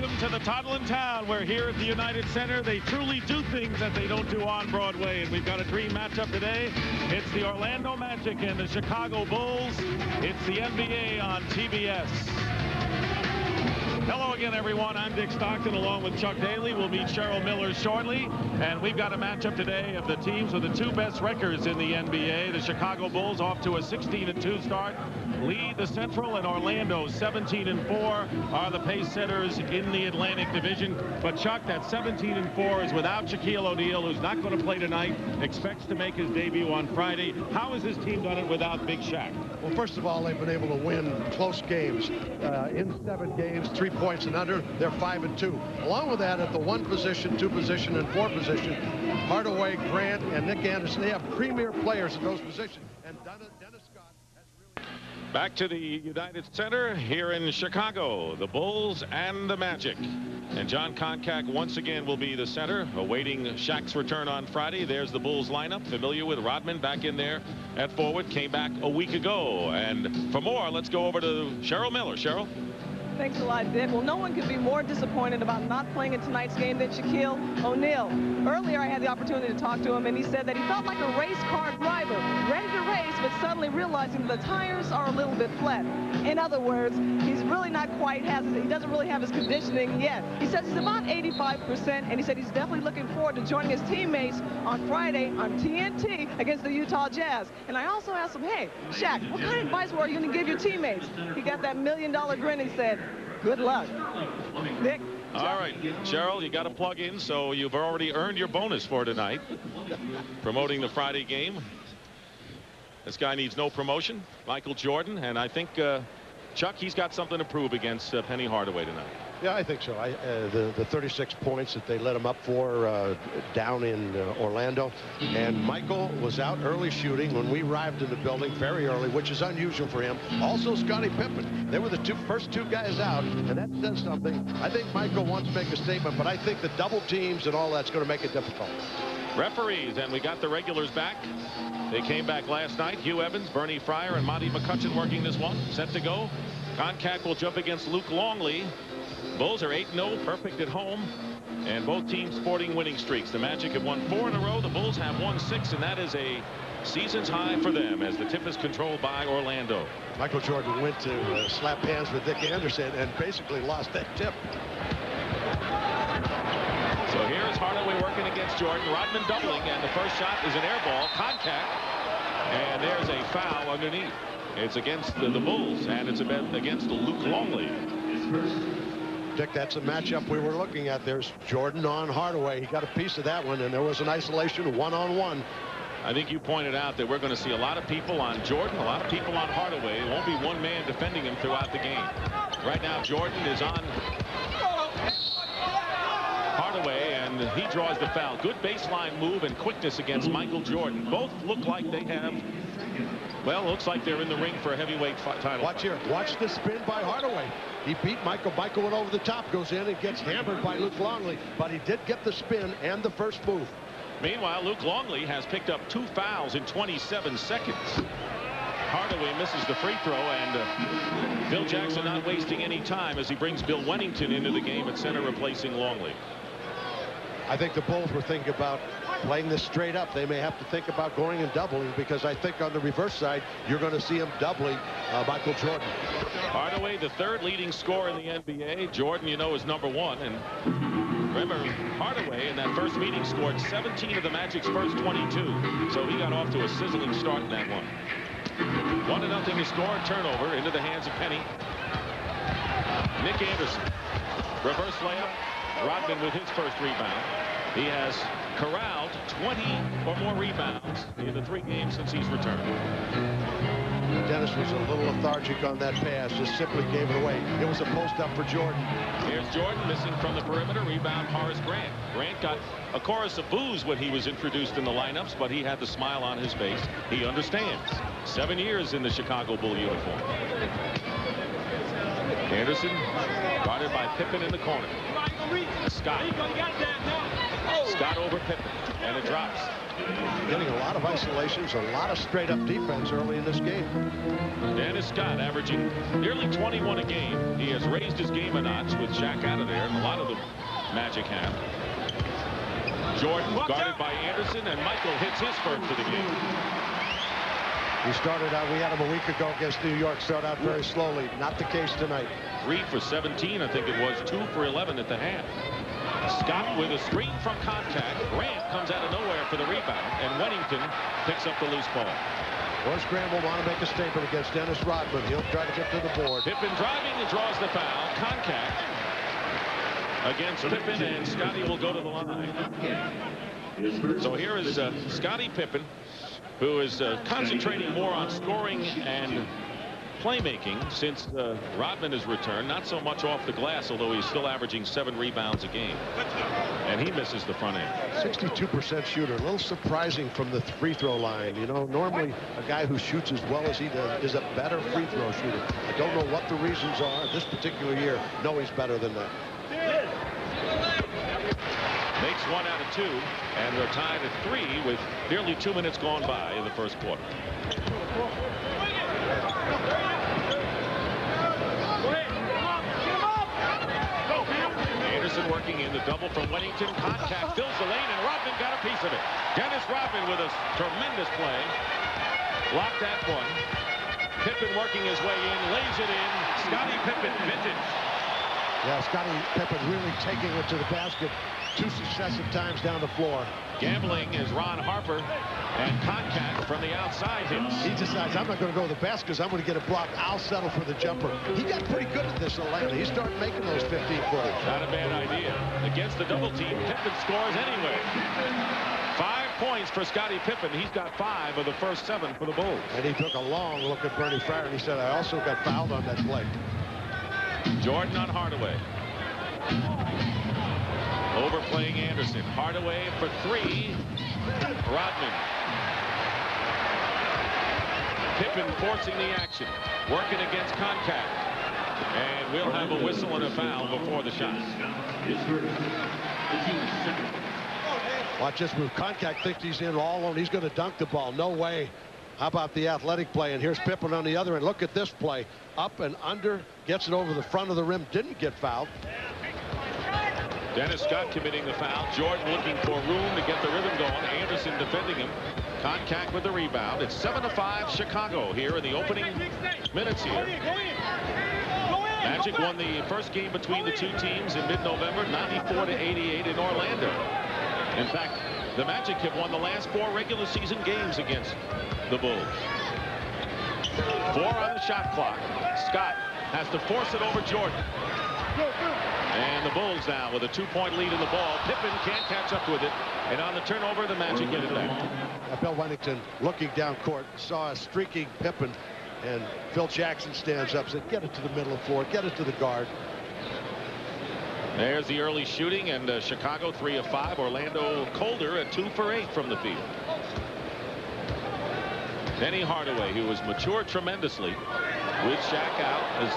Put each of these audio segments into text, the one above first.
Welcome to the toddling town, where here at the United Center they truly do things that they don't do on Broadway. And we've got a dream matchup today. It's the Orlando Magic and the Chicago Bulls. It's the NBA on TBS. Hello again, everyone. I'm Dick Stockton along with Chuck Daly. We'll meet Cheryl Miller shortly. And we've got a matchup today of the teams with the two best records in the NBA. The Chicago Bulls off to a 16-2 start, lead the Central, and Orlando 17-4 are the pace setters in the Atlantic Division. But Chuck, that 17-4 is without Shaquille O'Neal, who's not going to play tonight, expects to make his debut on Friday. How has this team done it without Big Shaq? Well, first of all, they've been able to win close games. In 7 games, 3 points and under, they're 5-2. Along with that, at the 1 position, 2 position, and 4 position, Hardaway, Grant, and Nick Anderson, they have premier players at those positions. And Dennis Scott has really... Back to the United Center here in Chicago, the Bulls and the Magic. And John Koncak once again will be the center, awaiting Shaq's return on Friday. There's the Bulls lineup, familiar with Rodman back in there at forward, came back a week ago. And for more, let's go over to Cheryl Miller. Cheryl? Thanks a lot, Dick. Well, no one could be more disappointed about not playing in tonight's game than Shaquille O'Neal. Earlier, I had the opportunity to talk to him, and he said that he felt like a race car driver, ready to race, but suddenly realizing the tires are a little bit flat. In other words, he's really not quite he doesn't really have his conditioning yet. He says he's about 85%, and he said he's definitely looking forward to joining his teammates on Friday on TNT against the Utah Jazz. And I also asked him, hey, Shaq, what kind of advice were you going to give your teammates? He got that $1 million grin and said, good luck. Nick? All right, Cheryl, you got to plug in, so you've already earned your bonus for tonight. Promoting the Friday game. This guy needs no promotion. Michael Jordan, and I think, Chuck, he's got something to prove against Penny Hardaway tonight. Yeah, I think so. The 36 points that they let him up for down in Orlando. And Michael was out early shooting when we arrived in the building, very early, which is unusual for him. Also, Scottie Pippen. They were the first two guys out, and that says something. I think Michael wants to make a statement, but I think the double teams and all that's going to make it difficult. Referees, and we got the regulars back. They came back last night. Hugh Evans, Bernie Fryer, and Monty McCutcheon working this one. Set to go. Koncak will jump against Luke Longley. Bulls are 8-0, perfect at home, and both teams sporting winning streaks. The Magic have won 4 in a row. The Bulls have won 6, and that is a season's high for them as the tip is controlled by Orlando. Michael Jordan went to slap hands with Nick Anderson and basically lost that tip. So here's Hardaway working against Jordan. Rodman doubling, and the first shot is an air ball. Contact, and there's a foul underneath. It's against the Bulls, and it's against Luke Longley. Dick, that's a matchup we were looking at. There's Jordan on Hardaway. He got a piece of that one, and there was an isolation one-on-one. I think you pointed out that we're going to see a lot of people on Jordan, a lot of people on Hardaway. It won't be one man defending him throughout the game. Right now, Jordan is on Hardaway, and he draws the foul. Good baseline move and quickness against Michael Jordan. Both look like they have, well, looks like they're in the ring for a heavyweight title. Watch here. Watch the spin by Hardaway. He beat Michael. Michael went over the top, goes in, and gets hammered by Luke Longley. But he did get the spin and the first move. Meanwhile, Luke Longley has picked up 2 fouls in 27 seconds. Hardaway misses the free throw, and Phil Jackson not wasting any time as he brings Bill Wennington into the game at center, replacing Longley. I think the Bulls were thinking about playing this straight up. They may have to think about going and doubling, because I think on the reverse side, you're going to see him doubling Michael Jordan. Hardaway, the 3rd leading scorer in the NBA. Jordan, you know, is #1. And remember, Hardaway in that first meeting scored 17 of the Magic's first 22. So he got off to a sizzling start in that one. 1-0 to score. Turnover into the hands of Penny. Nick Anderson. Reverse layup. Rodman with his first rebound. He has corralled 20 or more rebounds in the 3 games since he's returned. Dennis was a little lethargic on that pass, just simply gave it away. It was a post up for Jordan. Here's Jordan missing from the perimeter. Rebound, Horace Grant. Grant got a chorus of boos when he was introduced in the lineups, but he had the smile on his face. He understands. 7 years in the Chicago Bull uniform. Anderson guarded by Pippen in the corner. Scott. Scott over Pippen, and it drops. Getting a lot of isolations, a lot of straight-up defense early in this game. Dennis Scott averaging nearly 21 a game. He has raised his game a notch with Shaq out of there, and a lot of the Magic have. Jordan guarded by Anderson, and Michael hits his first of the game. He started out, we had him a week ago against New York, started out very slowly. Not the case tonight. 3 for 17, I think it was. 2 for 11 at the half. Scott with a screen from contact. Grant comes out of nowhere for the rebound, and Wennington picks up the loose ball. Royce Grant will want to make a statement against Dennis Rodman. He'll try to get to the board. Pippen driving and draws the foul. Contact against Pippen, and Scotty will go to the line. So here is Scottie Pippen, who is concentrating more on scoring and playmaking since Rodman has returned. Not so much off the glass, although he's still averaging 7 rebounds a game. And he misses the front end. 62% shooter. A little surprising from the free throw line. You know, normally a guy who shoots as well as he does is a better free throw shooter. I don't know what the reasons are this particular year. No, he's better than that. Makes 1 out of 2, and they're tied at 3 with nearly 2 minutes gone by in the first quarter. Anderson working in the double from Wennington. Contact fills the lane, and Rodman got a piece of it. Dennis Rodman with a tremendous play. Blocked that one. Pippen working his way in, lays it in. Scottie Pippen, vintage. Yeah, Scottie Pippen really taking it to the basket 2 successive times down the floor. Gambling is Ron Harper, and contact from the outside hits. He decides, I'm not going to go to the basket because I'm going to get a block. I'll settle for the jumper. He got pretty good at this in Atlanta. He started making those 15-footers. Not a bad idea. Against the double team, Pippen scores anyway. 5 points for Scottie Pippen. He's got 5 of the first 7 for the Bulls. And he took a long look at Bernie Fryer, and he said, I also got fouled on that play. Jordan on Hardaway. Overplaying Anderson. Hardaway for 3. Rodman. Pippen forcing the action. Working against contact. And we'll have a whistle and a foul before the shot. Watch this move. Contact thinks he's in all alone. He's going to dunk the ball. No way. How about the athletic play? And here's Pippen on the other end. Look at this play. Up and under. Gets it over the front of the rim. Didn't get fouled. Dennis Scott committing the foul. Jordan looking for room to get the rhythm going. Anderson defending him. Contact with the rebound. It's 7-5 Chicago here in the opening minutes here. Magic won the first game between the 2 teams in mid-November, 94-88 in Orlando. In fact, the Magic have won the last 4 regular season games against the Bulls. 4 on the shot clock. Scott has to force it over Jordan. And the Bulls now with a 2-point lead in the ball. Pippen can't catch up with it. And on the turnover, the Magic get it back. Bill Wennington looking down court, saw a streaking Pippen, and Phil Jackson stands up, said, get it to the middle of the floor, get it to the guard. There's the early shooting, and Chicago 3 of 5. Orlando colder at 2 for 8 from the field. Penny Hardaway, who has matured tremendously with Shaq out, as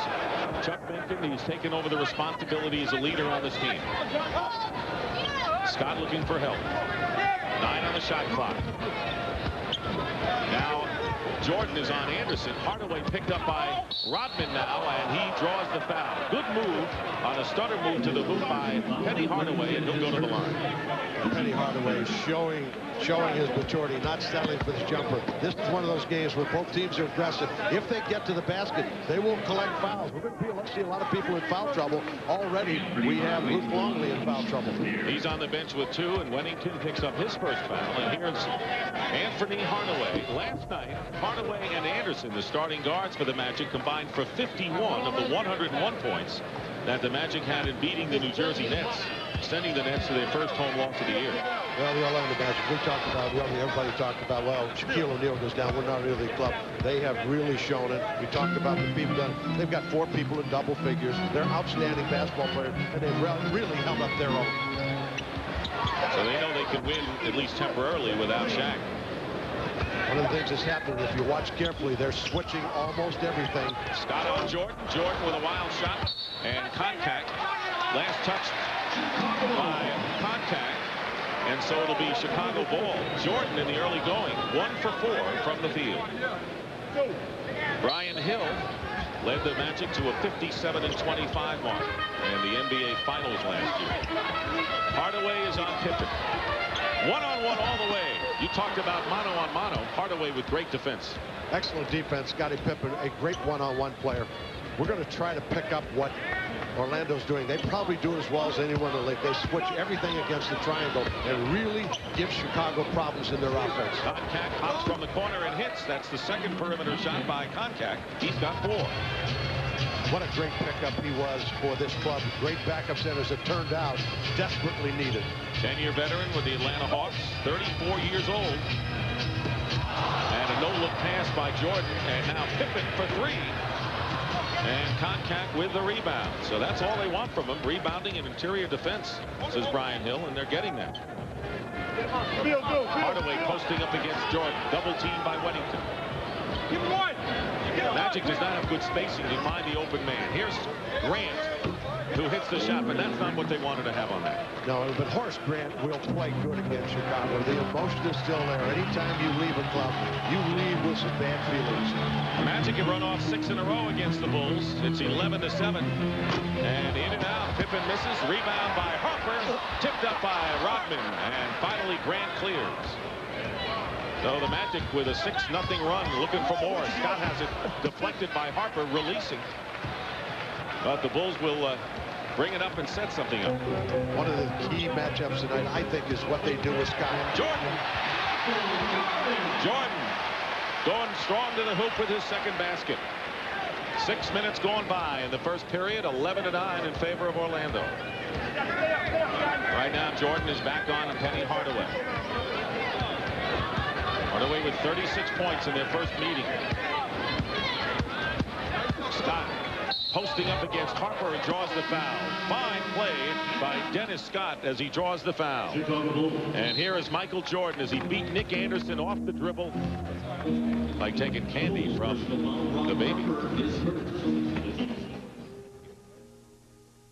Chuck mentioned, he's taken over the responsibility as a leader on this team. Scott looking for help. 9 on the shot clock. Now Jordan is on Anderson. Hardaway picked up by Rodman now, and he draws the foul. Good move on a stutter move to the hoop by Penny Hardaway, and he'll go to the line. Penny Hardaway showing his maturity, not settling for the jumper. This is one of those games where both teams are aggressive. If they get to the basket, they will collect fouls. We're going to see a lot of people in foul trouble. Already, we have Luke Longley in foul trouble. He's on the bench with 2, and Wennington picks up his first foul. And here's Anthony Hardaway. Last night, Hardaway and Anderson, the starting guards for the Magic, combined for 51 of the 101 points that the Magic had in beating the New Jersey Nets, sending the Nets to their first home loss of the year. Well, the Orlando Magic, everybody talked about, well, Shaquille O'Neal goes down, we're not really a club. They have really shown it. We talked about the people done. They've got 4 people in double figures. They're outstanding basketball players, and they've really held up their own. So they know they can win, at least temporarily, without Shaq. One of the things that's happening, if you watch carefully, they're switching almost everything. Scott on Jordan. Jordan with a wild shot and contact. Last touch by contact. And so it'll be Chicago ball. Jordan in the early going, 1 for 4 from the field. Brian Hill led the Magic to a 57-25 mark in the NBA Finals last year. Hardaway is on Pippen. One-on-one all the way. You talked about mano-on-mano. Hardaway with great defense. Excellent defense. Scottie Pippen, a great one-on-one player. We're going to try to pick up what Orlando's doing. They probably do as well as anyone in the league. They switch everything against the triangle and really give Chicago problems in their offense. Koncak hops from the corner and hits. That's the second perimeter shot by Koncak. He's got 4. What a great pickup he was for this club. Great backup centers, it turned out, desperately needed. 10-year veteran with the Atlanta Hawks, 34 years old. And a no-look pass by Jordan, and now Pippen for 3. And Koncak with the rebound. So that's all they want from him, rebounding and interior defense, says Brian Hill, and they're getting that. Hardaway posting up against Jordan, double team by Weddington. Magic does not have good spacing to find the open man. Here's Grant, who hits the shot, but that's not what they wanted to have on that. No, but Horace Grant will play good against Chicago. The emotion is still there. Anytime you leave a club, you leave with some bad feelings. Magic have run off 6 in a row against the Bulls. It's 11-7. And in and out, Pippen misses. Rebound by Harper. Tipped up by Rodman. And finally, Grant clears. So the Magic with a 6-0 run, looking for more. Scott has it deflected by Harper, releasing. But the Bulls will bring it up and set something up. One of the key matchups tonight, I think, is what they do with Scott. Jordan going strong to the hoop with his second basket. 6 minutes gone by in the first period, 11-9 in favor of Orlando. Right now, Jordan is back on Penny Hardaway. Hardaway with 36 points in their first meeting. Scott posting up against Harper and draws the foul. Fine play by Dennis Scott as he draws the foul. And here is Michael Jordan as he beat Nick Anderson off the dribble, like taking candy from the baby.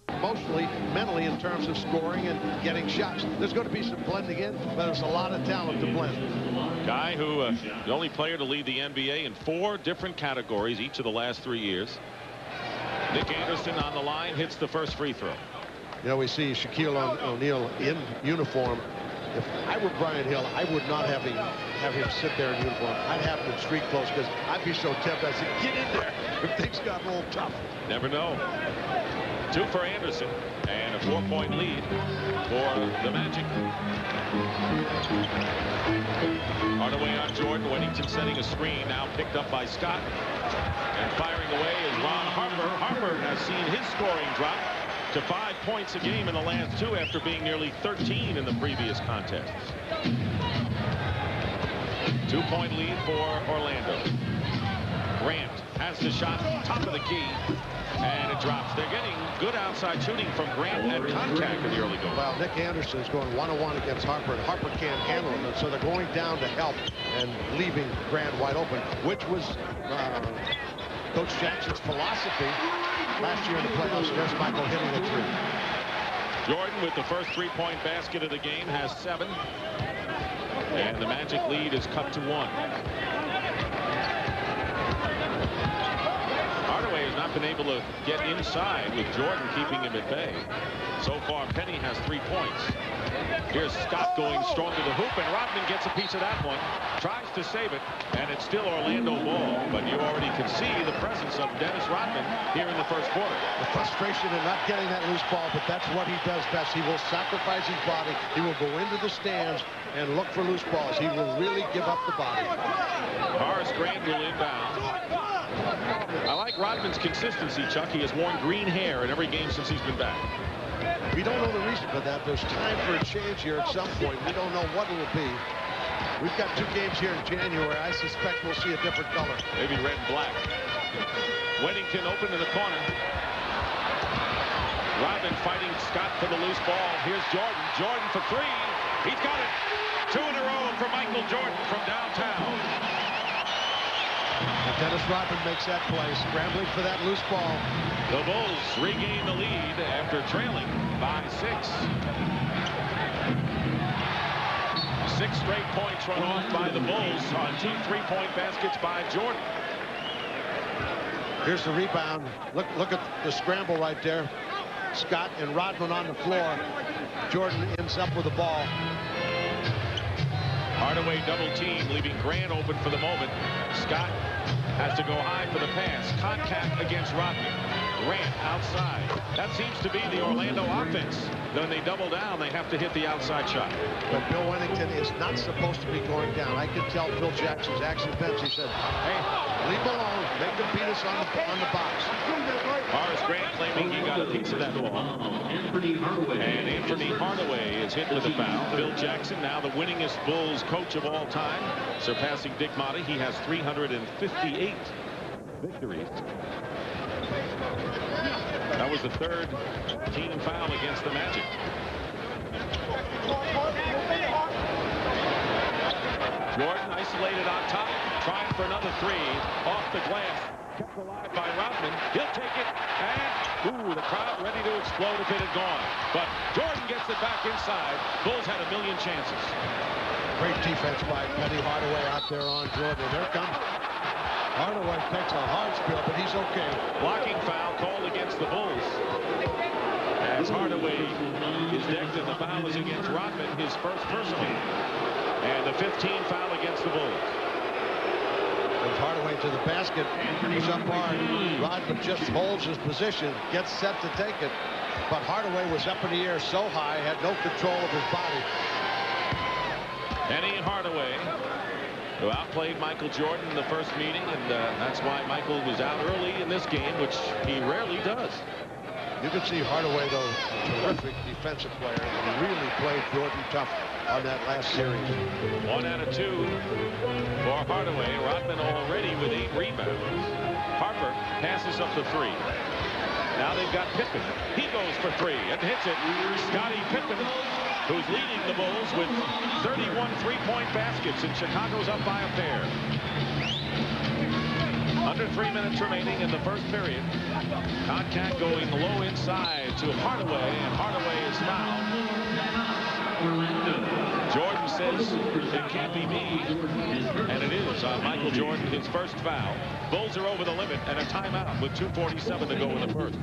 Emotionally, mentally, in terms of scoring and getting shots. There's going to be some blending in, but there's a lot of talent to blend. Guy who, the only player to lead the NBA in 4 different categories each of the last 3 years. Nick Anderson on the line, hits the first free throw. You know, we see Shaquille O'Neal in uniform. If I were Brian Hill, I would not have him sit there in uniform. I'd have him in street clothes because I'd be so tempted. I'd say, get in there if things got a little tough. Never know. 2 for Anderson and a 4-point lead for the Magic. Hardaway on Jordan. Weddington setting a screen, now picked up by Scott. And firing away is Ron Harper. Harper has seen his scoring drop to 5 points a game in the last 2 after being nearly 13 in the previous contests. 2-point lead for Orlando. Grant has the shot, top of the key, and it drops. They're getting good outside shooting from Grant and Koncak in the early going. Well, Nick Anderson is going one-on-one against Harper, and Harper can't handle him, and so they're going down to help and leaving Grant wide open, which was Coach Jackson's philosophy last year in the playoffs. There's Michael hitting a 3. Jordan with the first 3-point basket of the game has 7, and the Magic lead is cut to 1. Hardaway has not been able to get inside with Jordan keeping him at bay. So far, Penny has 3 points. Here's Scott going strong to the hoop, and Rodman gets a piece of that one. Tries to save it, and it's still Orlando ball. But you already can see the presence of Dennis Rodman here in the first quarter. The frustration in not getting that loose ball, but that's what he does best. He will sacrifice his body. He will go into the stands and look for loose balls. He will really give up the body. Horace Grant will inbound. I like Rodman's consistency, Chuck. He has worn green hair in every game since he's been back. We don't know the reason for that. There's time for a change here at some point. We don't know what it will be. We've got 2 games here in January. I suspect we'll see a different color. Maybe red and black. Weddington open in the corner. Rodman fighting Scott for the loose ball. Here's Jordan. Jordan for 3. He's got it. 2 in a row for Michael Jordan from downtown. And Dennis Rodman makes that play, scrambling for that loose ball. The Bulls regain the lead after trailing by 6. 6 straight points run off by the Bulls on 2 3-point baskets by Jordan. Here's the rebound. Look at the scramble right there. Scott and Rodman on the floor. Jordan ends up with the ball. Hardaway double team, leaving Grant open for the moment. Scott has to go high for the pass. Contact against Rodman. Grant outside. That seems to be the Orlando offense. When they double down, they have to hit the outside shot. But Bill Wennington is not supposed to be going down. I can tell Phil Jackson's actually bench. He said, hey, leave him alone. Make him beat us on the box. Horace Grant claiming he got a piece of that ball. And Anthony Hardaway is hit with a foul. Phil Jackson, now the winningest Bulls coach of all time, surpassing Dick Motta. He has 358 victories. That was the 3rd team foul against the Magic. Jordan isolated on top, trying for another 3, off the glass, kept alive by Rodman. He'll take it, and the crowd ready to explode if it had gone. But Jordan gets it back inside. Bulls had a million chances. Great defense by Penny Hardaway out there on Jordan. There comes Hardaway, takes a hard spill, but he's okay. Blocking foul called against the Bulls. As Hardaway is decked, and the foul is against Rodman, his first personal. And the 15th foul against the Bulls. Goes Hardaway to the basket. He's up hard. Rodman just holds his position, gets set to take it. But Hardaway was up in the air so high, had no control of his body. Penny Hardaway, who outplayed Michael Jordan in the first meeting, and that's why Michael was out early in this game, which he rarely does. You can see Hardaway, though, a terrific defensive player, and really played Jordan tough on that last series. 1 out of 2 for Hardaway. Rodman already with 8 rebounds. Harper passes up the 3. Now they've got Pippen. He goes for 3 and hits it. Scottie Pippen, who's leading the Bulls with 31 3-point baskets, and Chicago's up by a pair. Under 3 minutes remaining in the first period. Contact going low inside to Hardaway, and Hardaway is fouled. Jordan says it can't be me, and it is on Michael Jordan, his first foul. Bulls are over the limit, and a timeout with 2:47 to go in the first.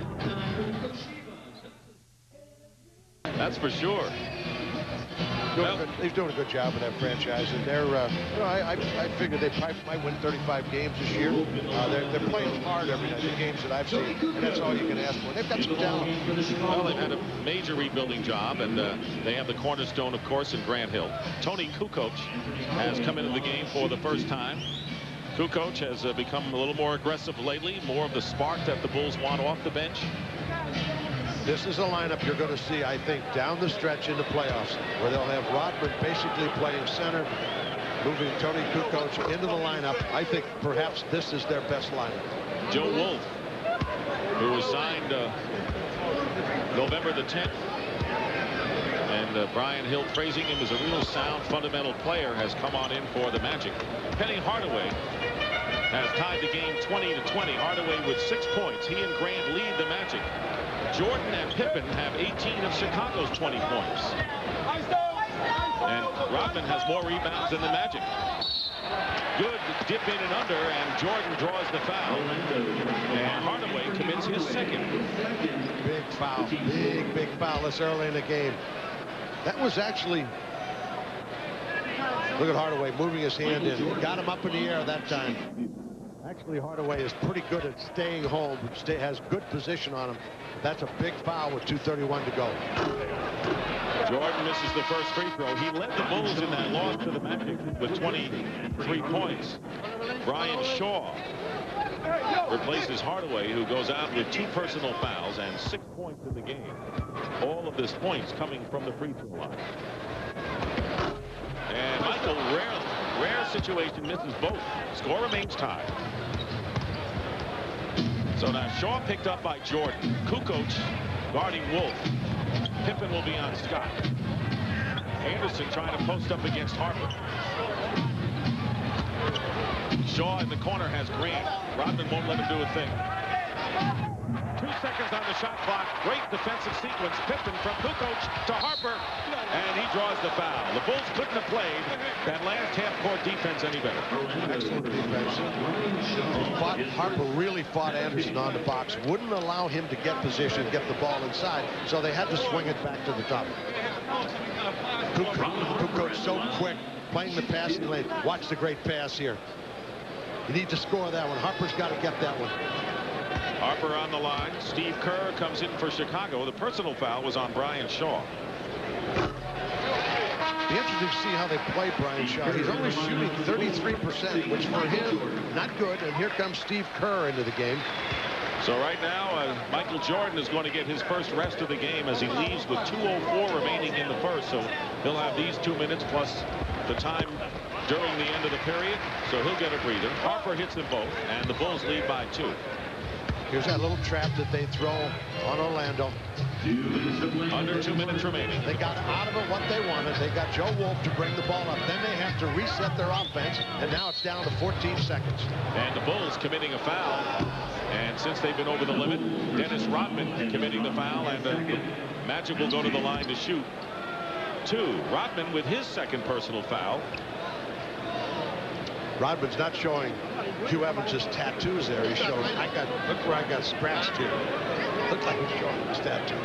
That's for sure. He's doing a good job with that franchise, and they're. I figured they probably might win 35 games this year. They're playing hard every night. The games that I've seen, and that's all you can ask for. They've got some talent. Well, they've had a major rebuilding job, and they have the cornerstone, of course, in Grant Hill. Tony Kukoc has come into the game for the first time. Kukoc has become a little more aggressive lately, more of the spark that the Bulls want off the bench. This is a lineup you're going to see, I think, down the stretch in the playoffs, where they'll have Rodman basically playing center, moving Tony Kukoc into the lineup. I think perhaps this is their best lineup. Joe Wolf, who was signed November the 10th, and Brian Hill praising him as a real sound fundamental player, has come on in for the Magic. Penny Hardaway has tied the game 20-20. Hardaway with 6 points. He and Grant lead the Magic. Jordan and Pippen have 18 of Chicago's 20 points. And Rodman has more rebounds than the Magic. Good dip in and under, and Jordan draws the foul. And Hardaway commits his second. Big foul. Big foul this early in the game. That was actually... Look at Hardaway moving his hand in. Got him up in the air that time. Actually, Hardaway is pretty good at staying home. Has good position on him. That's a big foul with 2:31 to go. Jordan misses the first free throw. He led the Bulls in that loss to the Magic with 23 points. Brian Shaw replaces Hardaway, who goes out with 2 personal fouls and 6 points in the game. All of his points coming from the free throw line. And Michael, rare situation, misses both. Score remains tied. So now Shaw picked up by Jordan. Kukoc guarding Wolf. Pippen will be on Scott. Anderson trying to post up against Harper. Shaw in the corner has Grant. Rodman won't let him do a thing. 2 seconds on the shot clock. Great defensive sequence. Pippen from Kukoc to Harper, and he draws the foul. The Bulls couldn't have played that last half-court defense any better. Excellent defense. Harper really fought Anderson on the box. Wouldn't allow him to get position, get the ball inside, so they had to swing it back to the top. Kukoc so quick, playing the passing lane. Watch the great pass here. You need to score that one. Harper's got to get that one. Harper on the line. Steve Kerr comes in for Chicago. The personal foul was on Brian Shaw. Be interesting to see how they play Brian Shaw. He's only shooting 33%, which for him, not good. And here comes Steve Kerr into the game. So right now, Michael Jordan is going to get his first rest of the game as he leaves with 2:04 remaining in the first. So he'll have these 2 minutes plus the time during the end of the period. So he'll get a breather. Harper hits them both, and the Bulls lead by 2. Here's that little trap that they throw on Orlando. Under 2 minutes remaining. They got out of it what they wanted. They got Joe Wolf to bring the ball up. Then they have to reset their offense, and now it's down to 14 seconds. And the Bulls committing a foul. And since they've been over the limit, Dennis Rodman committing the foul, and the Magic will go to the line to shoot 2. Rodman with his second personal foul. Rodman's not showing Hugh Evans' tattoos there. He's showing, look where I got scratched here. Looked like he's showing his tattoo.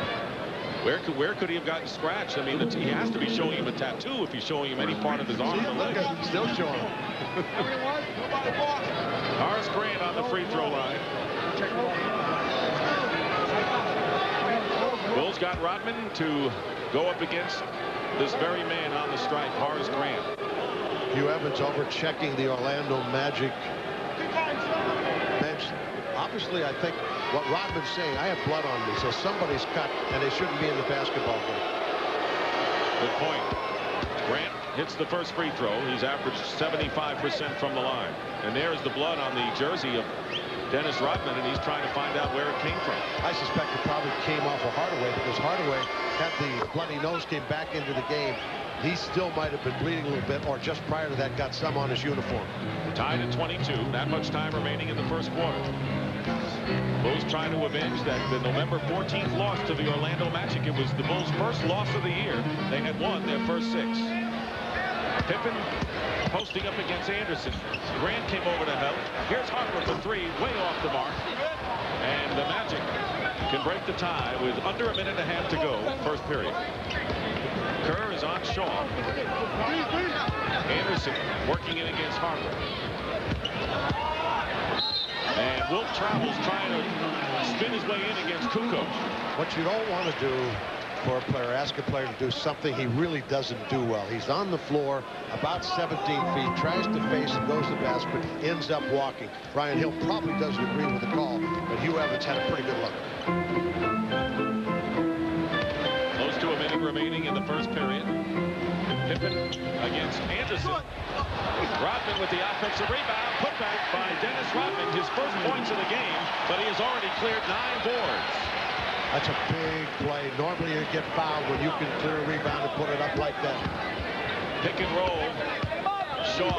Where could he have gotten scratched? I mean, he has to be showing him a tattoo if he's showing him any part of his arm or leg. Still showing him. Horace Grant on the free throw line. Bulls got Rodman to go up against this very man on the stripe, Horace Grant. Hugh Evans over checking the Orlando Magic bench. Obviously, I think what Rodman's saying, I have blood on me, so somebody's cut, and they shouldn't be in the basketball game. Good point. Grant hits the first free throw. He's averaged 75% from the line. And there's the blood on the jersey of Dennis Rodman, and he's trying to find out where it came from. I suspect it probably came off of Hardaway, because Hardaway had the bloody nose, came back into the game. He still might have been bleeding a little bit, or just prior to that got some on his uniform. Tied at 22. Not much time remaining in the first quarter. Bulls trying to avenge that the November 14th loss to the Orlando Magic. It was the Bulls' first loss of the year. They had won their first 6. Pippen posting up against Anderson. Grant came over to help. Here's Harper for 3, way off the mark. And the Magic can break the tie with under a minute and a half to go, first period. Kerr is on Shaw. Anderson working in against Harper. And Wolf travels trying to spin his way in against Kukoc. What you don't want to do for a player, ask a player to do something he really doesn't do well. He's on the floor about 17 feet, tries to face and goes to the basket, ends up walking. Brian Hill probably doesn't agree with the call, but Hugh Evans had a pretty good look. Close to a minute remaining in the first period. Pippen against Anderson. Rodman with the offensive rebound. Put back by Dennis Rodman. His first points of the game, but he has already cleared 9 boards. That's a big play. Normally you get fouled when you can clear a rebound and put it up like that. Pick and roll. Shaw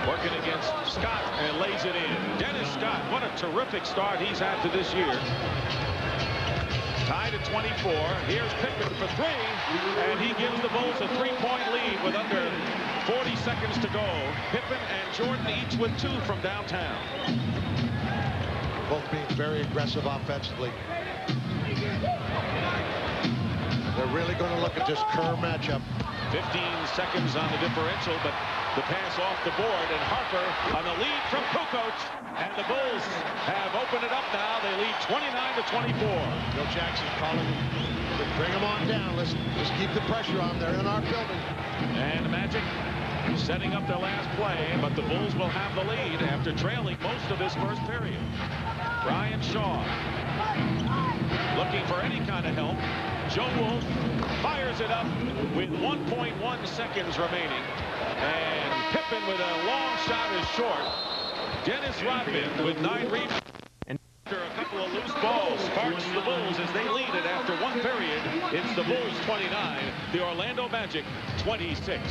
working against Scott and lays it in. Dennis Scott, what a terrific start he's had to this year. Tied at 24. Here's Pippen for 3, and he gives the Bulls a 3-point lead with under 40 seconds to go. Pippen and Jordan each with 2 from downtown. Both being very aggressive offensively. They're really going to look at this Kerr matchup. 15 seconds on the differential, but the pass off the board, and Harper on the lead from Kukoc, and the Bulls have opened it up now. They lead 29-24. Joe Jackson calling him. Bring them on down. Let's keep the pressure on. They're in our building. And the Magic setting up their last play, but the Bulls will have the lead after trailing most of this first period. Brian Shaw looking for any kind of help. Joe Wolf fires it up with 1.1 seconds remaining. And Pippen with a long shot is short. Dennis Rodman with 9 rebounds. And after a couple of loose balls sparks the Bulls as they lead it after 1 period. It's the Bulls 29, the Orlando Magic 26.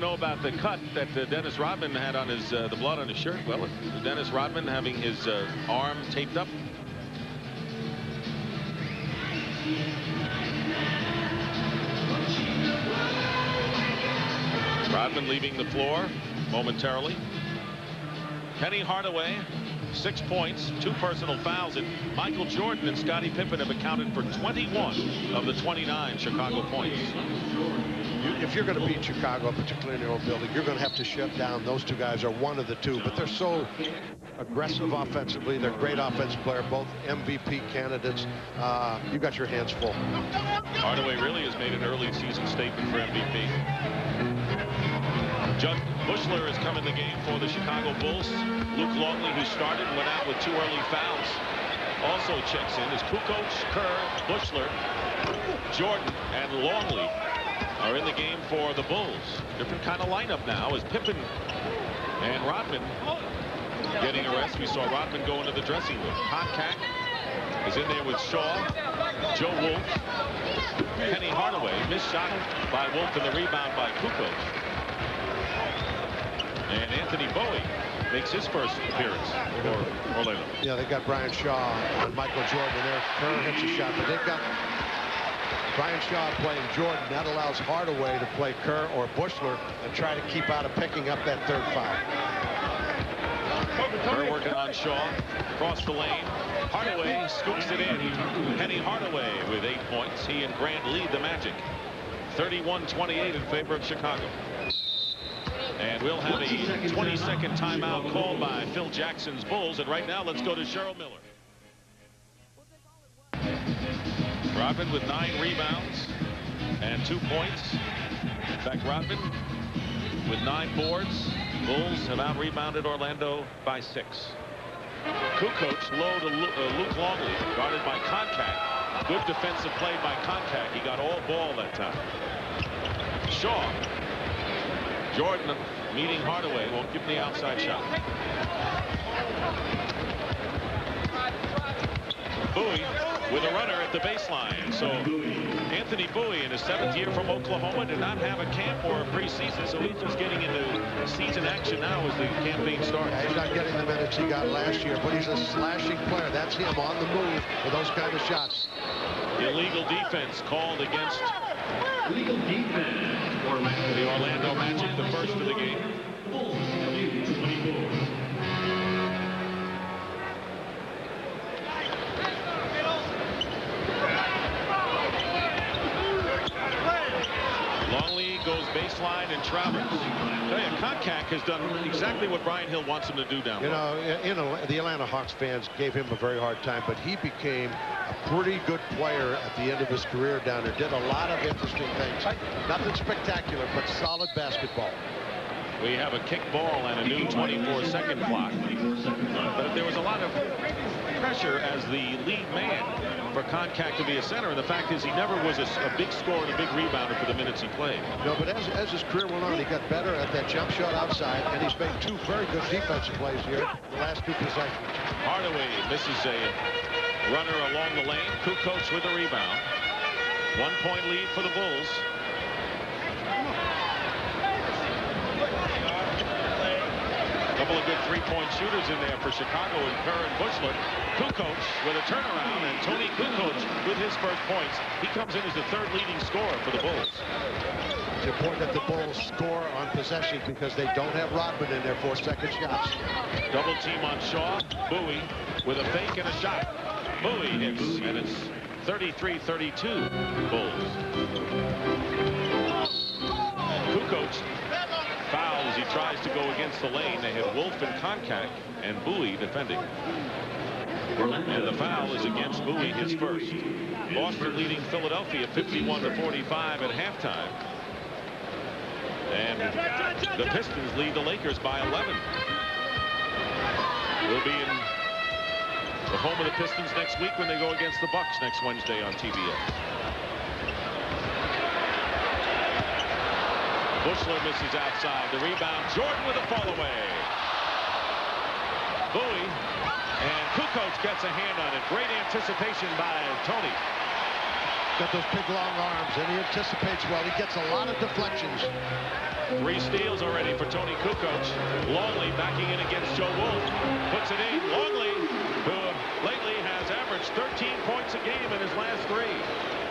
know about the cut that Dennis Rodman had on his the blood on his shirt. Well, Dennis Rodman having his arm taped up. Rodman leaving the floor momentarily. Penny Hardaway, 6 points, 2 personal fouls, and Michael Jordan and Scottie Pippen have accounted for 21 of the 29 Chicago points. If you're going to beat Chicago, particularly in your own building, you're going to have to shut down those two guys, or one of the two. But they're so aggressive offensively. They're great offensive player, both MVP candidates. You got your hands full. Hardaway really has made an early season statement for MVP. Jud Bushler has come in the game for the Chicago Bulls. Luke Longley, who started, went out with 2 early fouls, also checks in as Kukoc, Kerr, Bushler, Jordan, and Longley are in the game for the Bulls. Different kind of lineup now as Pippen and Rodman getting a rest. We saw Rodman go into the dressing room. Koncak is in there with Shaw, Joe Wolf, Penny Hardaway. Missed shot by Wolf and the rebound by Kukoc. And Anthony Bowie makes his first appearance for Orlando. Yeah, they got Brian Shaw and Michael Jordan there. Kerr hits a shot, but they've got Brian Shaw playing Jordan. That allows Hardaway to play Kerr or Bushler and try to keep out of picking up that 3rd foul. Kerr working on Shaw. Across the lane. Hardaway scoops it in. Penny Hardaway with 8 points. He and Grant lead the Magic. 31-28 in favor of Chicago. And we'll have a 20-second timeout called by Phil Jackson's Bulls. And right now, let's go to Cheryl Miller. Rodman with 9 rebounds and 2 points. In fact, Rodman with 9 boards. Bulls have out-rebounded Orlando by 6. Kukoc low to Luke Longley, guarded by Koncak. Good defensive play by Koncak. He got all ball that time. Shaw. Jordan meeting Hardaway, won't give him the outside shot. Bowie with a runner at the baseline. So Anthony Bowie in his 7th year from Oklahoma did not have a camp or a preseason, so he's just getting into season action now as the campaign starts. Yeah, he's not getting the minutes he got last year, but he's a slashing player. That's him on the move for those kind of shots. Illegal defense called against the Orlando Magic, the first of the game. Longley goes baseline and travels. Koncak has done exactly what Brian Hill wants him to do down there. You know, the Atlanta Hawks fans gave him a very hard time, but he became a pretty good player at the end of his career down there. Did a lot of interesting things. Nothing spectacular, but solid basketball. We have a kick ball and a new 24-second clock. But there was a lot of pressure as the lead man for Koncak to be a center, and the fact is he never was a big scorer and a big rebounder for the minutes he played. No, but as his career went on, he got better at that jump shot outside, and he's made 2 very good defensive plays here the last 2 possessions. Hardaway misses a runner along the lane. Kukoc with a rebound. 1-point lead for the Bulls. Couple of good 3-point shooters in there for Chicago and Kerr and Bushler. Kukoc with a turnaround, and Tony Kukoc with his first points. He comes in as the 3rd leading scorer for the Bulls. It's important that the Bulls score on possession because they don't have Rodman in there for second shots. Double team on Shaw. Bowie with a fake and a shot. Bowie hits, and it's 33-32 Bulls. Kukoc foul as he tries to go against the lane. They have Wolf and Koncak and Bowie defending. And the foul is against Bowie, his first. Boston leading Philadelphia 51-45 at halftime. And the Pistons lead the Lakers by 11. We'll be in the home of the Pistons next week when they go against the Bucks next Wednesday on TBS. Bushler misses outside. The rebound. Jordan with a fall away. Bowie and Kukoc gets a hand on it. Great anticipation by Tony. Got those big long arms, and he anticipates well. He gets a lot of deflections. 3 steals already for Tony Kukoc. Longley backing in against Joe Wolf. Puts it in. Longley, who lately has averaged 13 points a game in his last 3.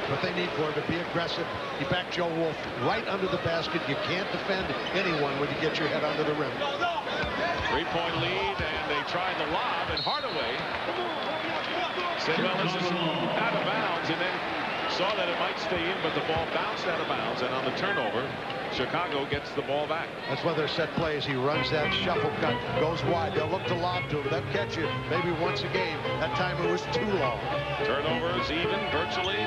What they need for him to be aggressive. He backed Joe Wolf right under the basket. You can't defend anyone when you get your head under the rim. 3-point lead, and they tried the lob, and Hardaway said, well, this is out of bounds, and then saw that it might stay in, but the ball bounced out of bounds, and on the turnover, Chicago gets the ball back. That's one of their set plays. He runs that shuffle cut, goes wide. They'll look to lob to him. They'll catch it maybe once a game. That time it was too long. Turnovers even, virtually.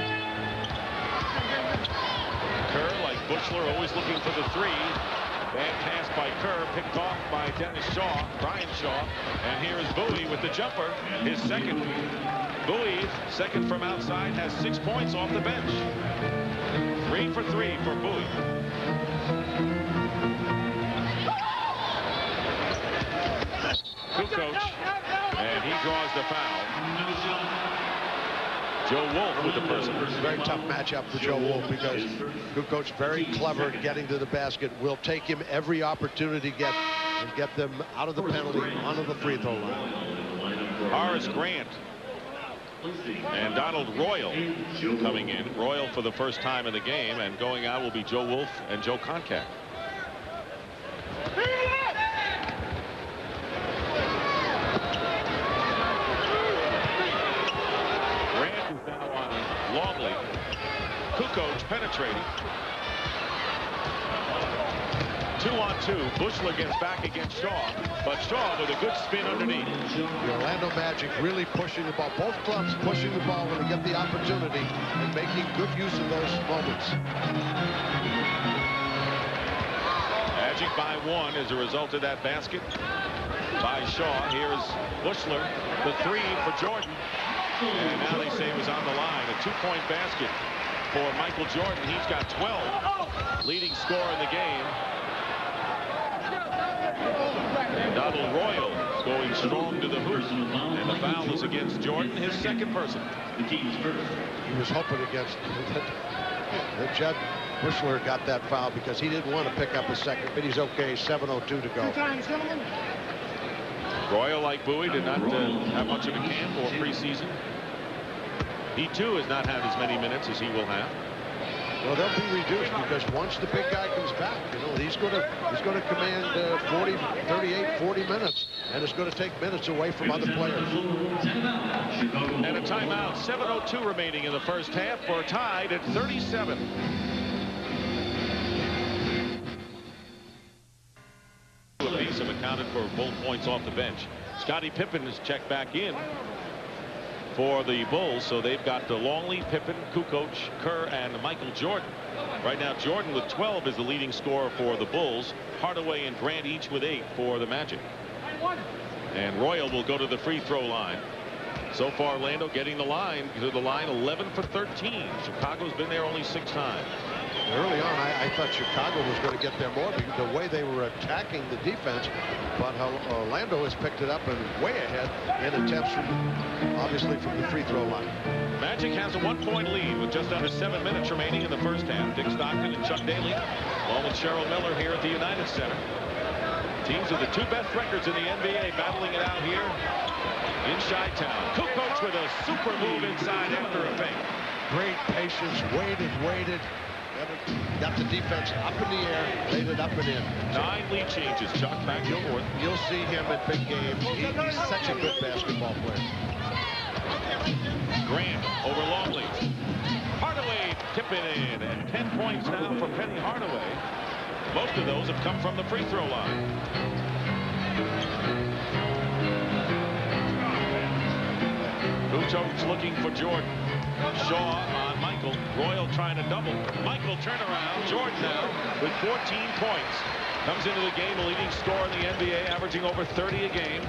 Kerr, like Buechler, always looking for the 3. Bad pass by Kerr, picked off by Dennis Shaw, Brian Shaw. And here is Bowie with the jumper, his second. Bowie, second from outside, has 6 points off the bench. 3 for 3 for Bowie. Kukoc, and he draws the foul. Joe Wolf with the person. Very tough matchup for Joe Wolf because Kukoc very clever at getting to the basket. Will take him every opportunity to get them out of the penalty onto the free throw line. Horace Grant and Donald Royal coming in. Royal for the first time in the game, and going out will be Joe Wolf and Joe Koncak. Longley. Kukoc penetrating. 2-on-2. Buechler gets back against Shaw, but Shaw with a good spin underneath. The Orlando Magic really pushing the ball. Both clubs pushing the ball when they get the opportunity and making good use of those moments. Magic by 1 as a result of that basket by Shaw. Here's Buechler. The 3 for Jordan. And now they say it was on the line. A 2-point basket for Michael Jordan. He's got 12. Leading scorer in the game. And Donald Royal going strong to the hoop. And the foul is against Jordan, his second person. He was hoping against Jed Buechler got that foul because he didn't want to pick up a second, but he's okay. 7:02 to go. Royal, like Bowie, did not have much of a camp or preseason. He too has not had as many minutes as he will have. Well, they'll be reduced because once the big guy comes back, you know, he's going to command 40 minutes, and it's going to take minutes away from other players. And a timeout. 7:02 remaining in the first half. We're tied at 37. Apiece have accounted for both points off the bench. Scottie Pippen is checked back in for the Bulls, so they've got the Longley, Pippen, Kukoc, Kerr, and Michael Jordan. Right now, Jordan with 12 is the leading scorer for the Bulls. Hardaway and Grant each with 8 for the Magic. And Royal will go to the free throw line. So far, Orlando getting the line to the line 11 for 13. Chicago's been there only 6 times. Early on, I thought Chicago was going to get there more because the way they were attacking the defense, but Orlando has picked it up and way ahead in attempts obviously from the free throw line. Magic has a 1-point lead with just under 7 minutes remaining in the first half. Dick Stockton and Chuck Daly, along with Cheryl Miller here at the United Center. Teams with the 2 best records in the NBA battling it out here in Chi-Town. Kukoc with a super move inside after a fake. Great patience, waited. Got the defense up in the air, laid it up and in. 9 lead changes. Chuck back and forth. You'll see him in big games. He's such a good basketball player. Grant over Longley. Hardaway tipping in, and 10 points now for Penny Hardaway. Most of those have come from the free throw line. Kukoc looking for Jordan. Shaw on Michael. Royal trying to double. Michael turnaround. Jordan now with 14 points. Comes into the game a leading scorer in the NBA, averaging over 30 a game.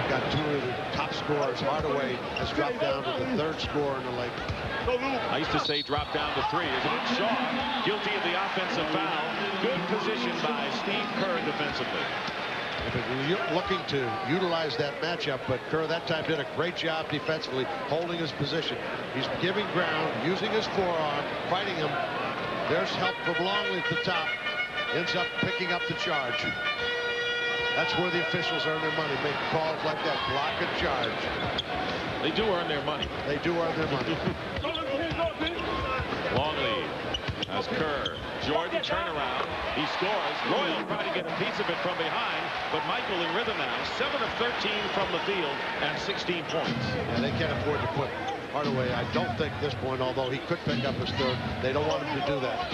Got 2 of the top scorers. Hardaway has dropped down to the 3rd scorer in the league. I used to say drop down to 3. Isn't it? Shaw guilty of the offensive foul. Good position by Steve Kerr defensively. You're looking to utilize that matchup, but Kerr that time did a great job defensively, holding his position. He's giving ground, using his forearm, fighting him, There's help from Longley at the top. Ends up picking up the charge. That's where the officials earn their money, making calls like that. Block a charge. They do earn their money. They do earn their money. Longley has Kerr. Jordan turnaround. He scores. Royal trying to get a piece of it from behind, but Michael in rhythm now. 7 of 13 from the field and 16 points. Yeah, they can't afford to put Hardaway, I don't think, at this point, although he could pick up his third. They don't want him to do that.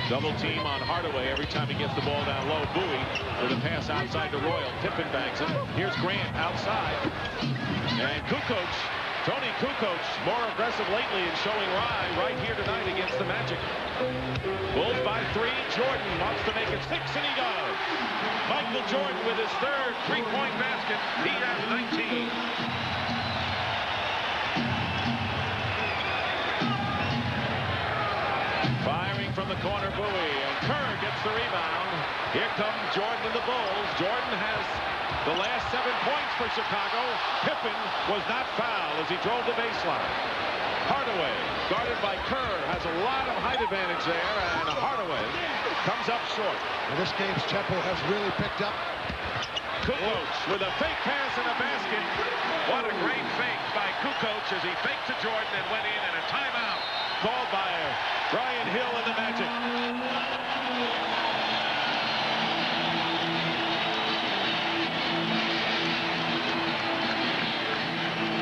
Double team on Hardaway every time he gets the ball down low. Bowie with a pass outside to Royal. Pippen bangs it. Here's Grant outside. And Kukoc, Tony Kukoc, more aggressive lately and showing right here tonight against the Magic. Bulls by 3. Jordan wants to make it 6, and he does. Michael Jordan with his third three-point basket. He has 19. Firing from the corner, Bowie, and Kerr gets the rebound. Here comes Jordan and the Bulls. Jordan has the last 7 points for Chicago. Pippen was not fouled as he drove the baseline. Hardaway, guarded by Kerr, has a lot of height advantage there, and Hardaway comes up short. And this game's tempo has really picked up. Kukoc with a fake pass and a basket. What a great fake by Kukoc as he faked to Jordan and went in, and a timeout called by Brian Hill and the Magic.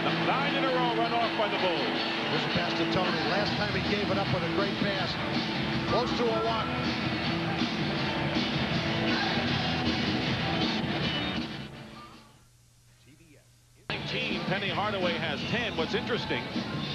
The 9 in a row run off by the Bulls. Here's a pass to Tony. Last time he gave it up with a great pass. Close to a walk. Penny Hardaway has 10. What's interesting,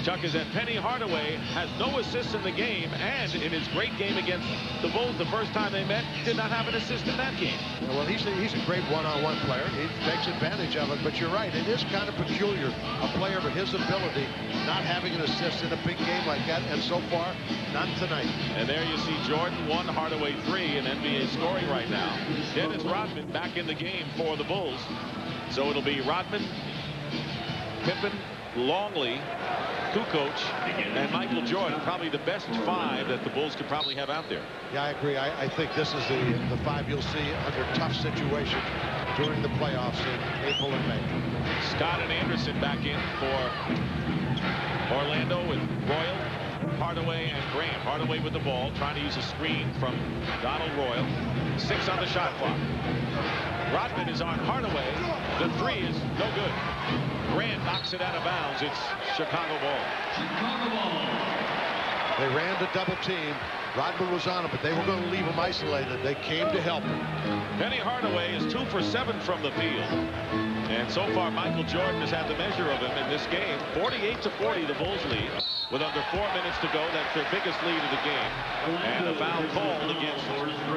Chuck, is that Penny Hardaway has no assists in the game, and in his great game against the Bulls the first time they met, did not have an assist in that game. Yeah, well, he's a great one-on-one player. He takes advantage of it, but you're right. It is kind of peculiar, a player of his ability not having an assist in a big game like that, and so far, none tonight. And there you see Jordan 1, Hardaway 3 in NBA scoring right now. Dennis Rodman back in the game for the Bulls. So it'll be Rodman, Pippen, Longley, Kukoc, and Michael Jordan, probably the best 5 that the Bulls could probably have out there. Yeah, I agree. I think this is the 5 you'll see under tough situations during the playoffs in April and May. Scott and Anderson back in for Orlando with Royal, Hardaway, and Grant. Hardaway with the ball, trying to use a screen from Donald Royal. 6 on the shot clock. Rodman is on Hardaway. The 3 is no good. Grant knocks it out of bounds. It's Chicago ball. They ran the double team. Rodman was on him, but they were going to leave him isolated. They came to help him. Penny Hardaway is 2 for 7 from the field. And so far, Michael Jordan has had the measure of him in this game. 48-40, the Bulls lead. With under 4 minutes to go, that's their biggest lead of the game. And a foul called against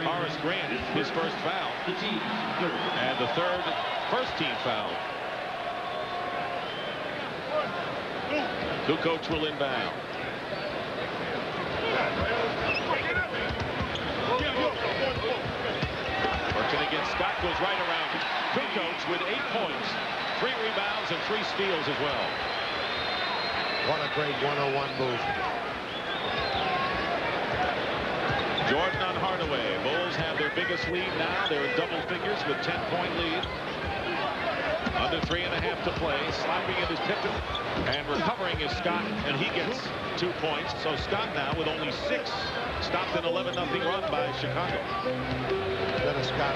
Horace Grant, his first foul. And the first team foul. Kukoc will inbound. Working against Scott, goes right around it. Kukoc with 8 points, 3 rebounds, and 3 steals as well. What a great one-on-one move. Jordan on Hardaway. Bulls have their biggest lead now. They're in double figures with 10-point lead. Under 3.5 to play. Slapping it is Pippen. And recovering is Scott, and he gets 2 points. So Scott now with only 6. Stopped an 11-0 run by Chicago. Dennis Scott,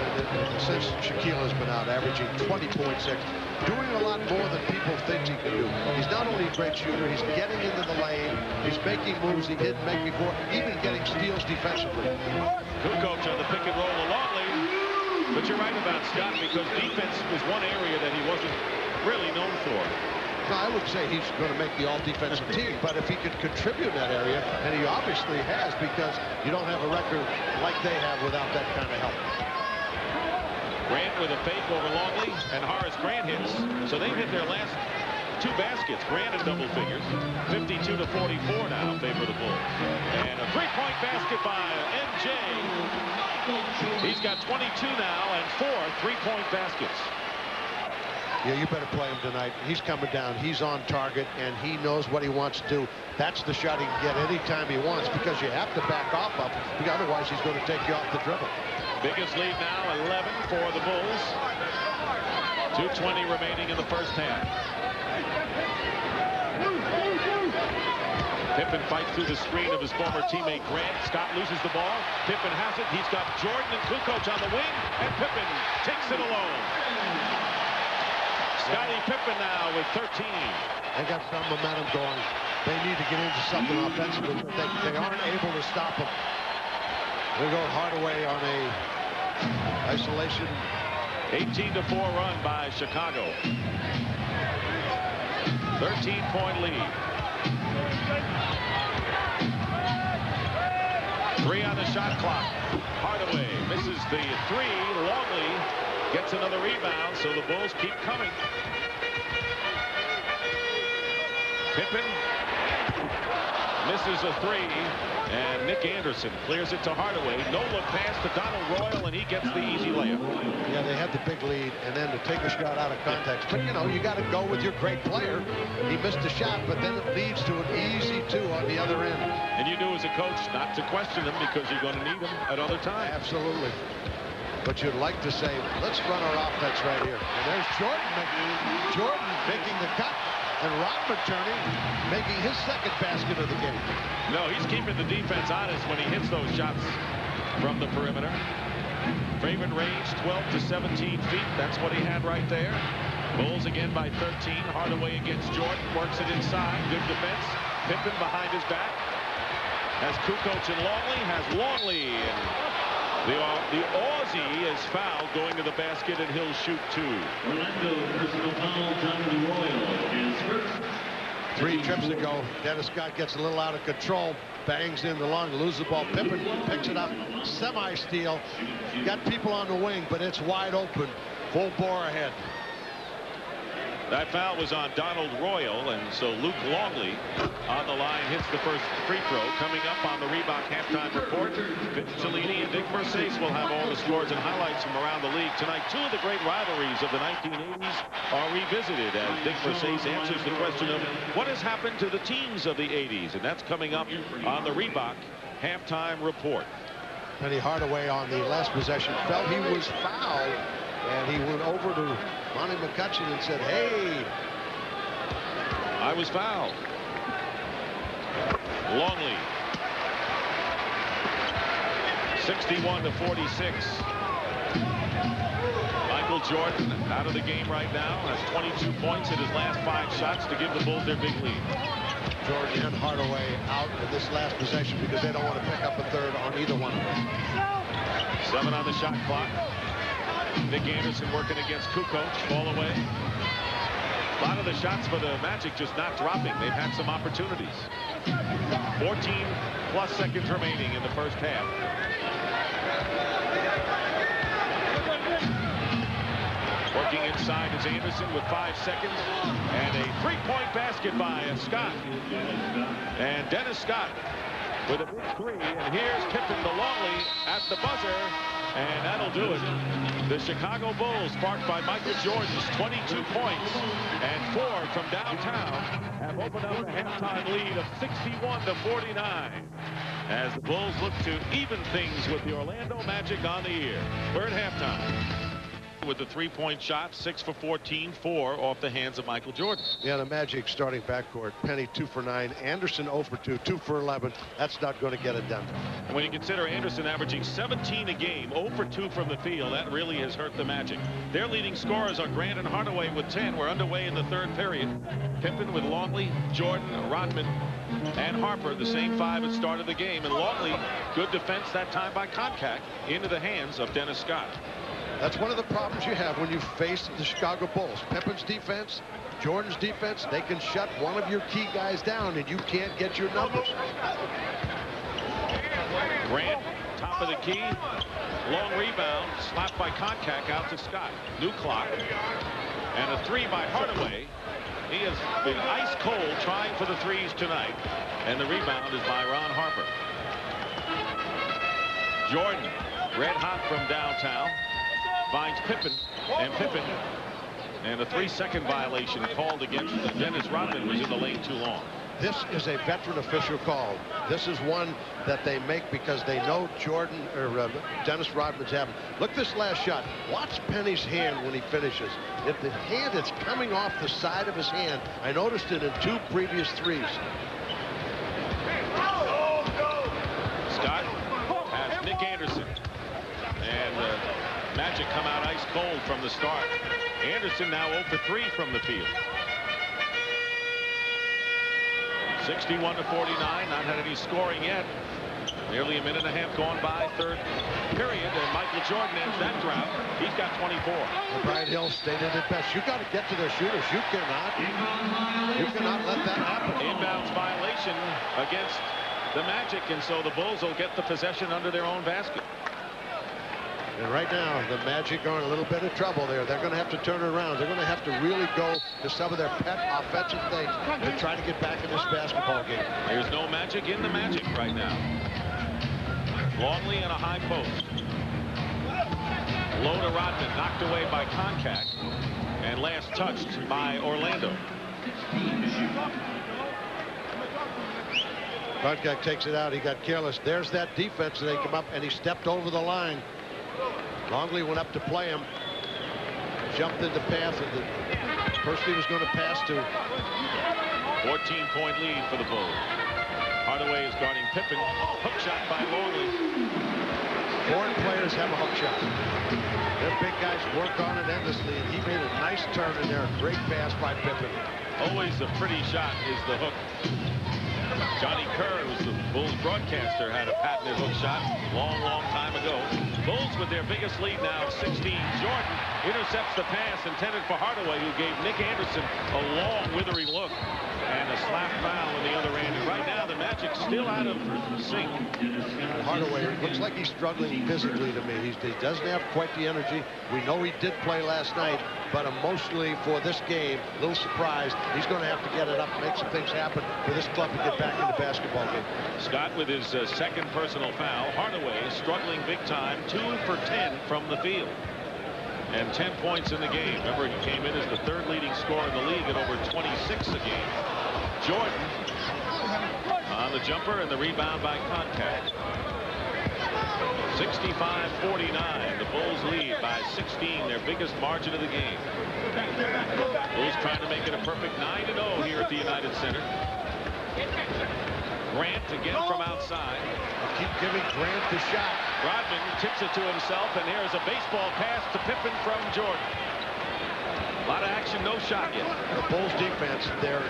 since Shaquille has been out, averaging 20.6, doing a lot more than people think he can do. He's not only a great shooter, he's getting into the lane, he's making moves he didn't make before, even getting steals defensively. Kukoc on the pick and roll to Longley. But you're right about Scott, because defense was one area that he wasn't really known for. No, I would say he's going to make the all-defensive team, but if he could contribute in that area, and he obviously has, because you don't have a record like they have without that kind of help. Grant with a fake over Longley, and Horace Grant hits. So they've hit their last 2 baskets. Grant in double figures. 52-44 now in favor of the Bulls. And a 3-point basket by MJ. He's got 22 now and 4 3-point baskets. Yeah, you better play him tonight. He's coming down. He's on target, and he knows what he wants to do. That's the shot he can get anytime he wants, because you have to back off of him. Otherwise, he's going to take you off the dribble. Biggest lead now, 11 for the Bulls. 2:20 remaining in the first half. Pippen fights through the screen of his former teammate Grant. Scott loses the ball. Pippen has it. He's got Jordan and Kukoc on the wing, and Pippen takes it alone. Scottie Pippen now with 13. They got some momentum going. They need to get into something offensively, but they aren't able to stop him. They go Hardaway on a isolation. 18-4 run by Chicago. 13-point lead. 3 on the shot clock. Hardaway misses the 3. Longley gets another rebound, so the Bulls keep coming. Pippen misses a 3, and Nick Anderson clears it to Hardaway. No look pass to Donald Royal, and he gets the easy layup. Yeah, they had the big lead, and then to take a shot out of context. But, you know, you got to go with your great player. He missed a shot, but then it leads to an easy 2 on the other end. And you do as a coach not to question him, because you're going to need him at other times. Absolutely. But you'd like to say, let's run our offense right here. And there's Jordan making the cut. And Rodman turning, making his second basket of the game. No, he's keeping the defense honest when he hits those shots from the perimeter. Favorite range, 12 to 17 feet. That's what he had right there. Bulls again by 13. Hardaway against Jordan. Works it inside. Good defense. Pippen behind his back. Has Kukoc and Longley. Has Longley. And the Aussie is fouled going to the basket, and he'll shoot 2. Orlando personal foul. Donald Royal is first. 3 trips ago, Dennis Scott gets a little out of control, bangs in the long, loses the ball. Pippen picks it up, semi-steal. Got people on the wing, but it's wide open. Full bore ahead. That foul was on Donald Royal, and so Luke Longley on the line hits the first free throw. Coming up on the Reebok halftime report, Vince Cellini and Dick Versace will have all the scores and highlights from around the league tonight. 2 of the great rivalries of the 1980s are revisited as Dick Versace answers the question of what has happened to the teams of the 80s, and that's coming up on the Reebok halftime report. Penny Hardaway on the last possession felt he was fouled, and he went over to Monty McCutcheon and said, hey, I was fouled. Longley. 61 to 46. Michael Jordan out of the game right now. Has 22 points in his last 5 shots to give the Bulls their big lead. Jordan and Hardaway out in this last possession because they don't want to pick up a third on either one of them. 7 on the shot clock. Nick Anderson working against Kukoc. Ball away. A lot of the shots for the Magic just not dropping. They've had some opportunities. 14 plus seconds remaining in the first half. Working inside is Anderson with 5 seconds. And a 3-point basket by Scott. And Dennis Scott with a big 3. And here's Pippen to Longley at the buzzer. And that'll do it. The Chicago Bulls, sparked by Michael Jordan's 22 points and 4 from downtown, have opened up a halftime lead of 61 to 49 as the Bulls look to even things with the Orlando Magic on the year. We're at halftime with the 3-point shot, 6 for 14, 4 off the hands of Michael Jordan. Yeah, the Magic starting backcourt. Penny 2 for 9, Anderson 0 for 2, 2 for 11. That's not going to get it done. And when you consider Anderson averaging 17 a game, 0 for 2 from the field, that really has hurt the Magic. Their leading scorers are Grant and Hardaway with 10. We're underway in the 3rd period. Pippen with Longley, Jordan, Rodman, and Harper, the same 5 at start of the game. And Longley, good defense that time by Koncak, into the hands of Dennis Scott. That's one of the problems you have when you face the Chicago Bulls. Pippen's defense, Jordan's defense, they can shut one of your key guys down, and you can't get your numbers. Grant, top of the key. Long rebound, slapped by Koncak out to Scott. New clock. And a 3 by Hardaway. He has been ice cold trying for the 3s tonight. And the rebound is by Ron Harper. Jordan, red hot from downtown. Finds Pippen, and Pippen And a 3-second violation called against Dennis Rodman was in the lane too long. This is a veteran official call. This is one that they make because they know Jordan or Dennis Rodman's having. Look this last shot. Watch Penny's hand when he finishes. If the hand is coming off the side of his hand, I noticed it in 2 previous threes. Scott has Nick Anderson. And Magic come out ice cold from the start. Anderson now 0 for 3 from the field. 61-49, not had any scoring yet. Nearly a minute and a half gone by, third period, and Michael Jordan ends that drought. He's got 24. Brian Hill stated it best. You got to get to their shooters. You cannot let that happen. Inbounds violation against the Magic, and so the Bulls will get the possession under their own basket. And right now, the Magic are in a little bit of trouble there. They're going to have to turn it around. They're going to have to really go to some of their pet offensive things to try to get back in this basketball game. There's no Magic in the Magic right now. Longley in a high post. Low to Rodman, knocked away by contact, and last touched by Orlando. Contact takes it out. He got careless. There's that defense. They come up, and he stepped over the line. Longley went up to play him. Jumped in the path of the person he was going to pass to. 14-point lead for the Bulls. Hardaway is guarding Pippen. Hook shot by Longley. Foreign players have a hook shot. Their big guys work on it endlessly, and he made a nice turn in there. Great pass by Pippen. Always a pretty shot is the hook. Johnny Kerr, who's the Bulls broadcaster, had a patented hook shot long time ago. Bulls with their biggest lead now, 16. Jordan intercepts the pass intended for Hardaway, who gave Nick Anderson a long, withery look. And a slap foul on the other end. And right now, the Magic still out of sync. Hardaway looks like he's struggling physically to me. He doesn't have quite the energy. We know he did play last night, but emotionally for this game, a little surprised. He's going to have to get it up and make some things happen for this club to get back in the basketball game. Scott with his second personal foul. Hardaway struggling big time, 2 for 10 from the field. And 10 points in the game. Remember, he came in as the 3rd leading scorer in the league at over 26 a game. Jordan on the jumper and the rebound by contact. 65-49. The Bulls lead by 16, their biggest margin of the game. Bulls trying to make it a perfect 9-0 here at the United Center. Grant again from outside. Keep giving Grant the shot. Rodman tips it to himself, and here's a baseball pass to Pippen from Jordan. A lot of action, no shot yet. The Bulls defense, they're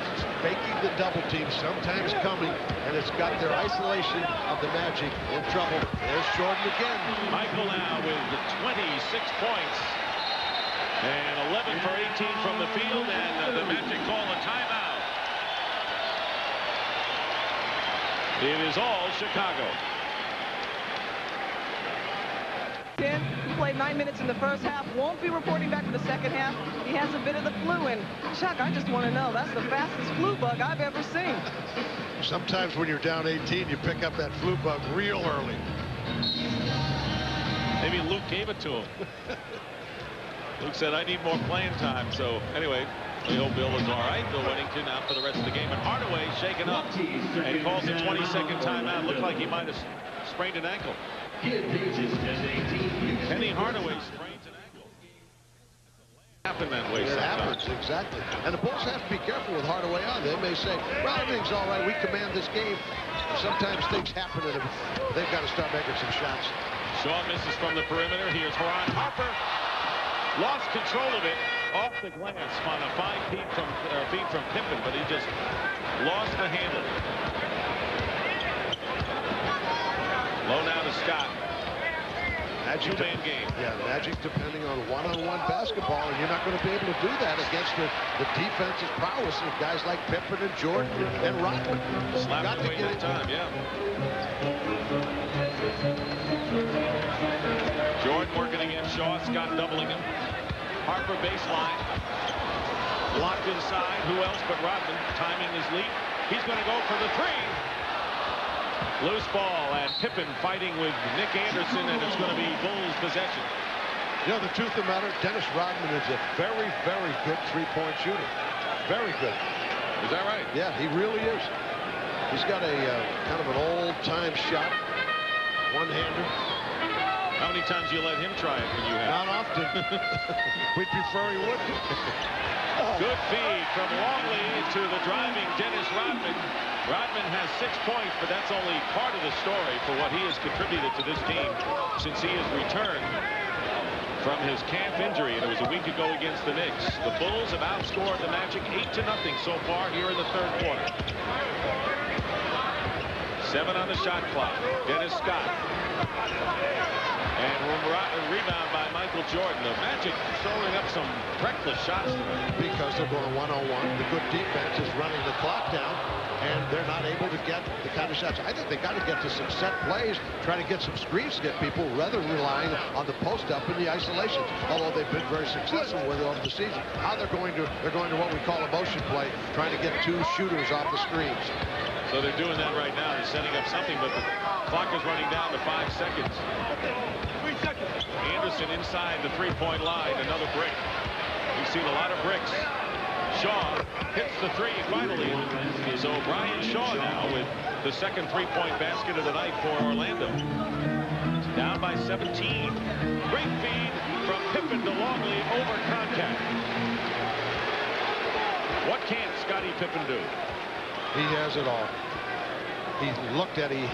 faking the double team, sometimes coming, and it's got their isolation of the Magic in trouble. There's Jordan again. Michael now with 26 points. And 11 for 18 from the field, and the Magic call a timeout. It is all Chicago. He played 9 minutes in the first half. Won't be reporting back for the second half. He has a bit of the flu. And Chuck, I just want to know, that's the fastest flu bug I've ever seen. Sometimes when you're down 18, you pick up that flu bug real early. Maybe Luke gave it to him. Luke said, I need more playing time. So anyway, we hope Bill is all right. Bill Wennington out for the rest of the game. And Hardaway shaken up and calls a 20-second timeout. Looked like he might have sprained an ankle. Penny Hardaway sprains an ankle. Happen that way sometimes. Happens, exactly. And the Bulls have to be careful with Hardaway on. They may say, well, everything's all right. We command this game. Sometimes things happen, and they've got to start making some shots. Shaw misses from the perimeter. Here's Ron Harper. Lost control of it off the glass on a 5 feet from Pippen, but he just lost the handle. Low now to Scott. Magic Two-man game. Yeah, Magic depending on one-on-one basketball, and you're not going to be able to do that against the defensive prowess of guys like Pippen and Jordan and Rodman. Slapped away that time, yeah. Jordan working against Shaw. Scott doubling him. Harper baseline. Blocked inside. Who else but Rodman? Timing his leap. He's going to go for the 3. Loose ball, and Pippen fighting with Nick Anderson, and it's going to be Bulls possession. You know, the truth of the matter, Dennis Rodman is a very, very good three-point shooter. Very good. Is that right? Yeah, he really is. He's got a kind of an old-time shot, one-hander. How many times you let him try it when you have? Not often. We'd prefer he would. Good feed from Longley to the driving Dennis Rodman. Rodman has 6 points, but that's only part of the story for what he has contributed to this team since he has returned from his calf injury, and it was a week ago against the Knicks. The Bulls have outscored the Magic 8-0 so far here in the third quarter. 7 on the shot clock. Dennis Scott. And rebound by Michael Jordan. The Magic throwing up some reckless shots tonight. Because they're going one-on-one. The good defense is running the clock down, and they're not able to get the kind of shots. I think they got to get to some set plays, try to get some screens to get people, rather than relying on the post-up and the isolations. Although they've been very successful with it over the season. Now they're going to what we call a motion play, trying to get 2 shooters off the screens. So they're doing that right now. They're setting up something, but the clock is running down to 5 seconds. Anderson inside the three-point line. Another brick. We've seen a lot of bricks. Shaw hits the 3 finally. So Brian Shaw now with the second three-point basket of the night for Orlando. Down by 17. Great feed from Pippen to Longley over contact. What can't Scottie Pippen do? He has it all. He looked at it. He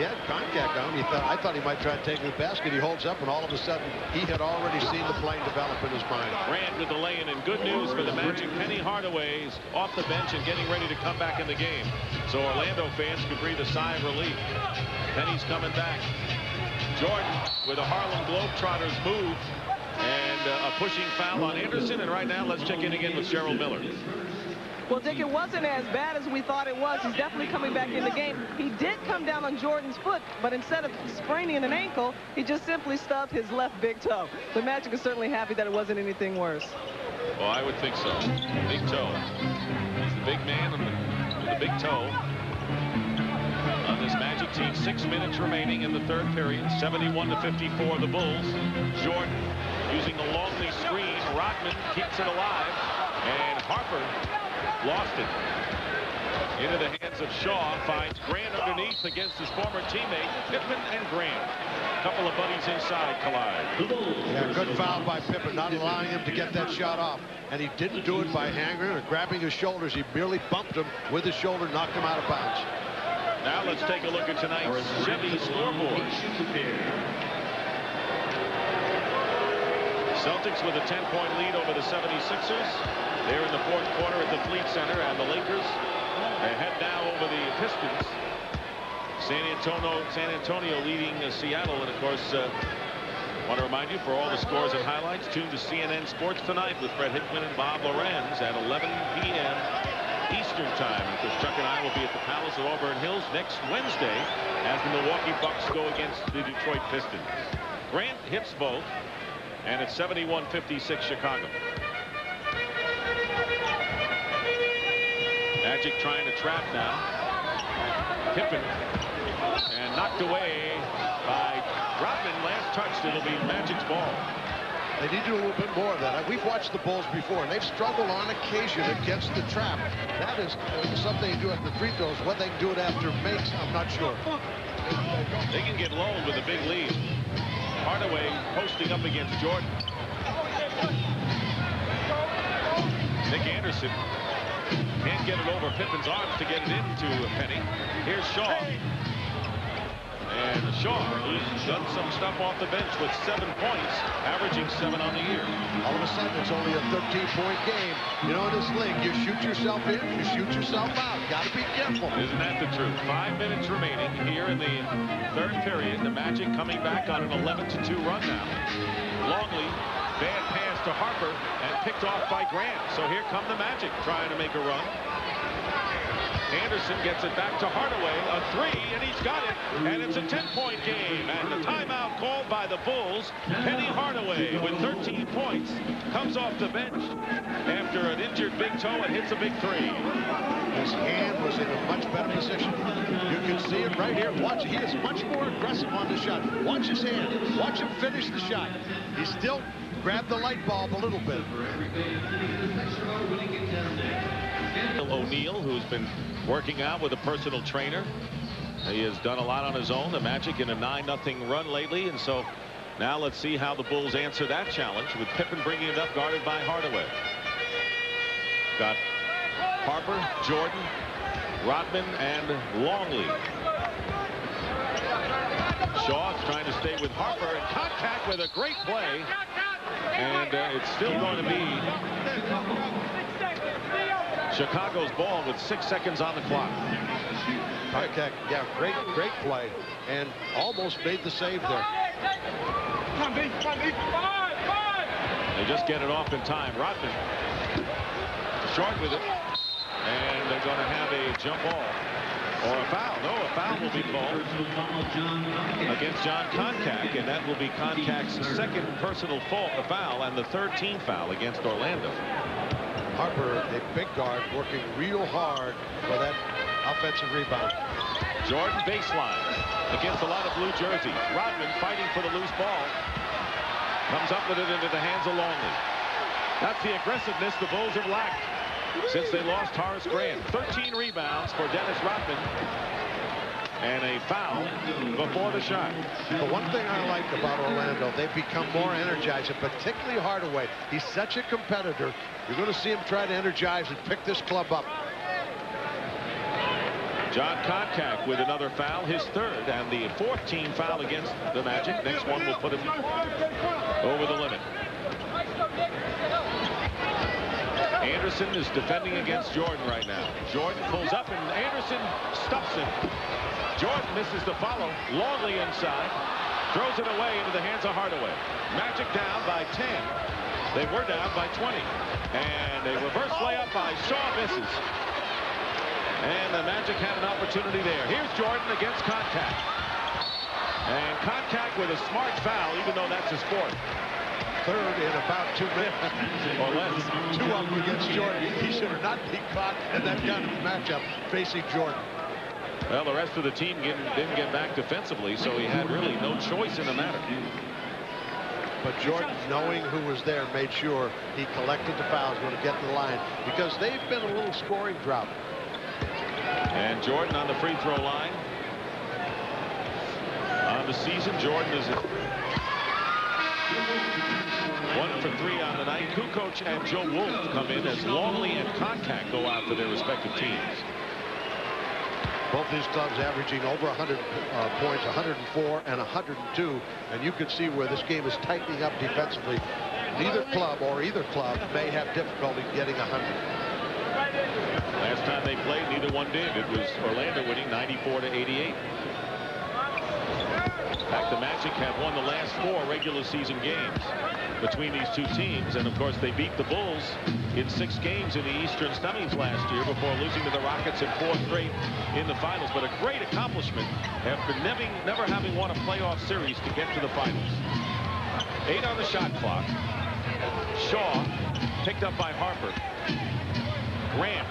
had contact on him. I thought he might try to take the basket. He holds up, and all of a sudden, he had already seen the play develop in his mind. Grant with the lay-in, and good news for the Magic. Penny Hardaway's off the bench and getting ready to come back in the game. So Orlando fans can breathe a sigh of relief. Penny's coming back. Jordan with a Harlem Globetrotters move, and a pushing foul on Anderson. And right now, let's check in again with Cheryl Miller. Well, Dick, it wasn't as bad as we thought it was. He's definitely coming back in the game. He did come down on Jordan's foot, but instead of spraining an ankle, he just simply stubbed his left big toe. The Magic is certainly happy that it wasn't anything worse. Well, I would think so. Big toe. He's the big man with the big toe on this Magic team. 6 minutes remaining in the third period. 71-54 the Bulls. Jordan using the Longley screen. Rodman keeps it alive, and Harper lost it. Into the hands of Shaw. Finds Grant underneath against his former teammate Pippen, and Grant. A couple of buddies inside collide. Yeah, good foul by Pippen, not allowing him to get that shot off. And he didn't do it by hanging or grabbing his shoulders. He merely bumped him with his shoulder, knocked him out of bounds. Now let's take a look at tonight's Chevy scoreboard. Celtics with a 10-point lead over the 76ers. They're in the fourth quarter at the Fleet Center, and the Lakers head now over the Pistons. San Antonio leading Seattle, and of course, want to remind you, for all the scores and highlights, tune to CNN Sports Tonight with Fred Hickman and Bob Lorenz at 11 p.m. Eastern Time. And of course, Chuck and I will be at the Palace at Auburn Hills next Wednesday as the Milwaukee Bucks go against the Detroit Pistons. Grant hits both, and it's 71-56 Chicago. Magic trying to trap now. Pippen, and knocked away by Rodman. Last touch, it'll be Magic's ball. They need to do a little bit more of that. We've watched the Bulls before, and they've struggled on occasion against the trap. That is something you do at the free throws. What they do it after makes, I'm not sure. They can get lulled with a big lead. Hardaway posting up against Jordan. Nick Anderson can't get it over Pippen's arms to get it into Penny. Here's Shaw. And Shaw, who's done some stuff off the bench with 7 points, averaging 7 on the year. All of a sudden, it's only a 13-point game. You know, in this league, you shoot yourself in, you shoot yourself out. Got to be careful. Isn't that the truth? 5 minutes remaining here in the third period. The Magic coming back on an 11-2 run now. Longley, bad pass to Harper, and picked off by Grant. So here come the Magic trying to make a run. Anderson gets it back to Hardaway. A three, and he's got it. And it's a 10-point game. And the timeout called by the Bulls. Penny Hardaway with 13 points comes off the bench after an injured big toe and hits a big three. His hand was in a much better position. You can see it right here. Watch, he is much more aggressive on the shot. Watch his hand. Watch him finish the shot. He still grabbed the light bulb a little bit. O'Neal, who's been working out with a personal trainer. He has done a lot on his own. The Magic in a 9-0 run lately, and so now let's see how the Bulls answer that challenge with Pippen bringing it up, guarded by Hardaway. Got Harper, Jordan, Rodman, and Longley. Shaw's trying to stay with Harper, and contact with a great play, and it's still going to be Chicago's ball with 6 seconds on the clock. Okay, yeah, great play, and almost made the save there. They just get it off in time. Rodman short with it, and they're going to have a jump ball or a foul. No, a foul will be called against John Koncak, and that will be Koncak's second personal foul and the third team foul against Orlando. Harper, a big guard, working real hard for that offensive rebound. Jordan baseline against a lot of blue jerseys. Rodman fighting for the loose ball. Comes up with it into the hands of Longley. That's the aggressiveness the Bulls have lacked since they lost Horace Grant. 13 rebounds for Dennis Rodman. And a foul before the shot. The one thing I like about Orlando, they've become more energized, particularly Hardaway. He's such a competitor. You're going to see him try to energize and pick this club up. John Koncak with another foul, his third, and the fourth team foul against the Magic. Next one will put him over the limit. Anderson is defending against Jordan right now. Jordan pulls up, and Anderson stuffs him. Jordan misses the follow. Longley inside. Throws it away into the hands of Hardaway. Magic down by 10. They were down by 20. And a reverse layup by Shaw misses. And the Magic had an opportunity there. Here's Jordan against Koncak. And Koncak with a smart foul, even though that's his fourth. Third in about 2 minutes. Or less. 2 of them against Jordan. He should not be caught in that kind of matchup facing Jordan. Well, the rest of the team didn't get back defensively, so he had really no choice in the matter. But Jordan, knowing who was there, made sure he collected the fouls when he get to the line, because they've been a little scoring drought. And Jordan on the free throw line. On the season, Jordan is 1 for 3 on the night. Kukoc and Joe Wolf come in as Longley and Koncak go out for their respective teams. Both these clubs averaging over 100 points, 104 and 102. And you can see where this game is tightening up defensively. Neither club or either club may have difficulty getting 100. Last time they played, neither one did. It was Orlando winning 94-88. In fact, the Magic have won the last 4 regular season games between these two teams, and of course they beat the Bulls in 6 games in the Eastern semis last year before losing to the Rockets in 4 straight in the finals. But a great accomplishment after never having won a playoff series to get to the finals. 8 on the shot clock. Shaw picked up by Harper. Grant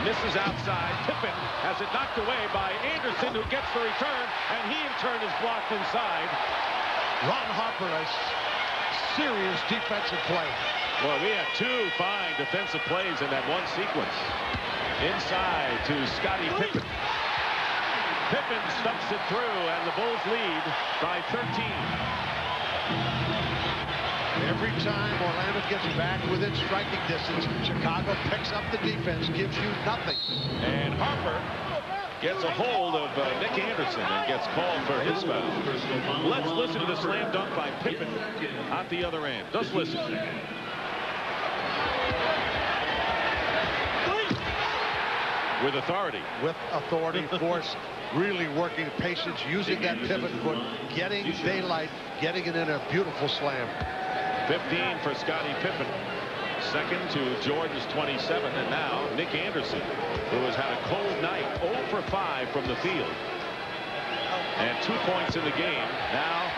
misses outside. Pippen has it knocked away by Anderson, who gets the return, and he in turn is blocked inside. Ron Harper, a serious defensive play. Well, we had 2 fine defensive plays in that one sequence. Inside to Scottie Pippen. Pippen stuffs it through, and the Bulls lead by 13. Every time Orlando gets back within striking distance, Chicago picks up the defense, gives you nothing. And Harper gets a hold of Nick Anderson and gets called for his foul. Let's listen to the slam dunk by Pippen at the other end. Just listen. With authority. With authority, force, really working patience, using that pivot foot, getting daylight, getting it in a beautiful slam. 15 for Scottie Pippen. Second to Jordan's 27, and now Nick Anderson, who has had a cold night, 0 for 5 from the field. And 2 points in the game. Now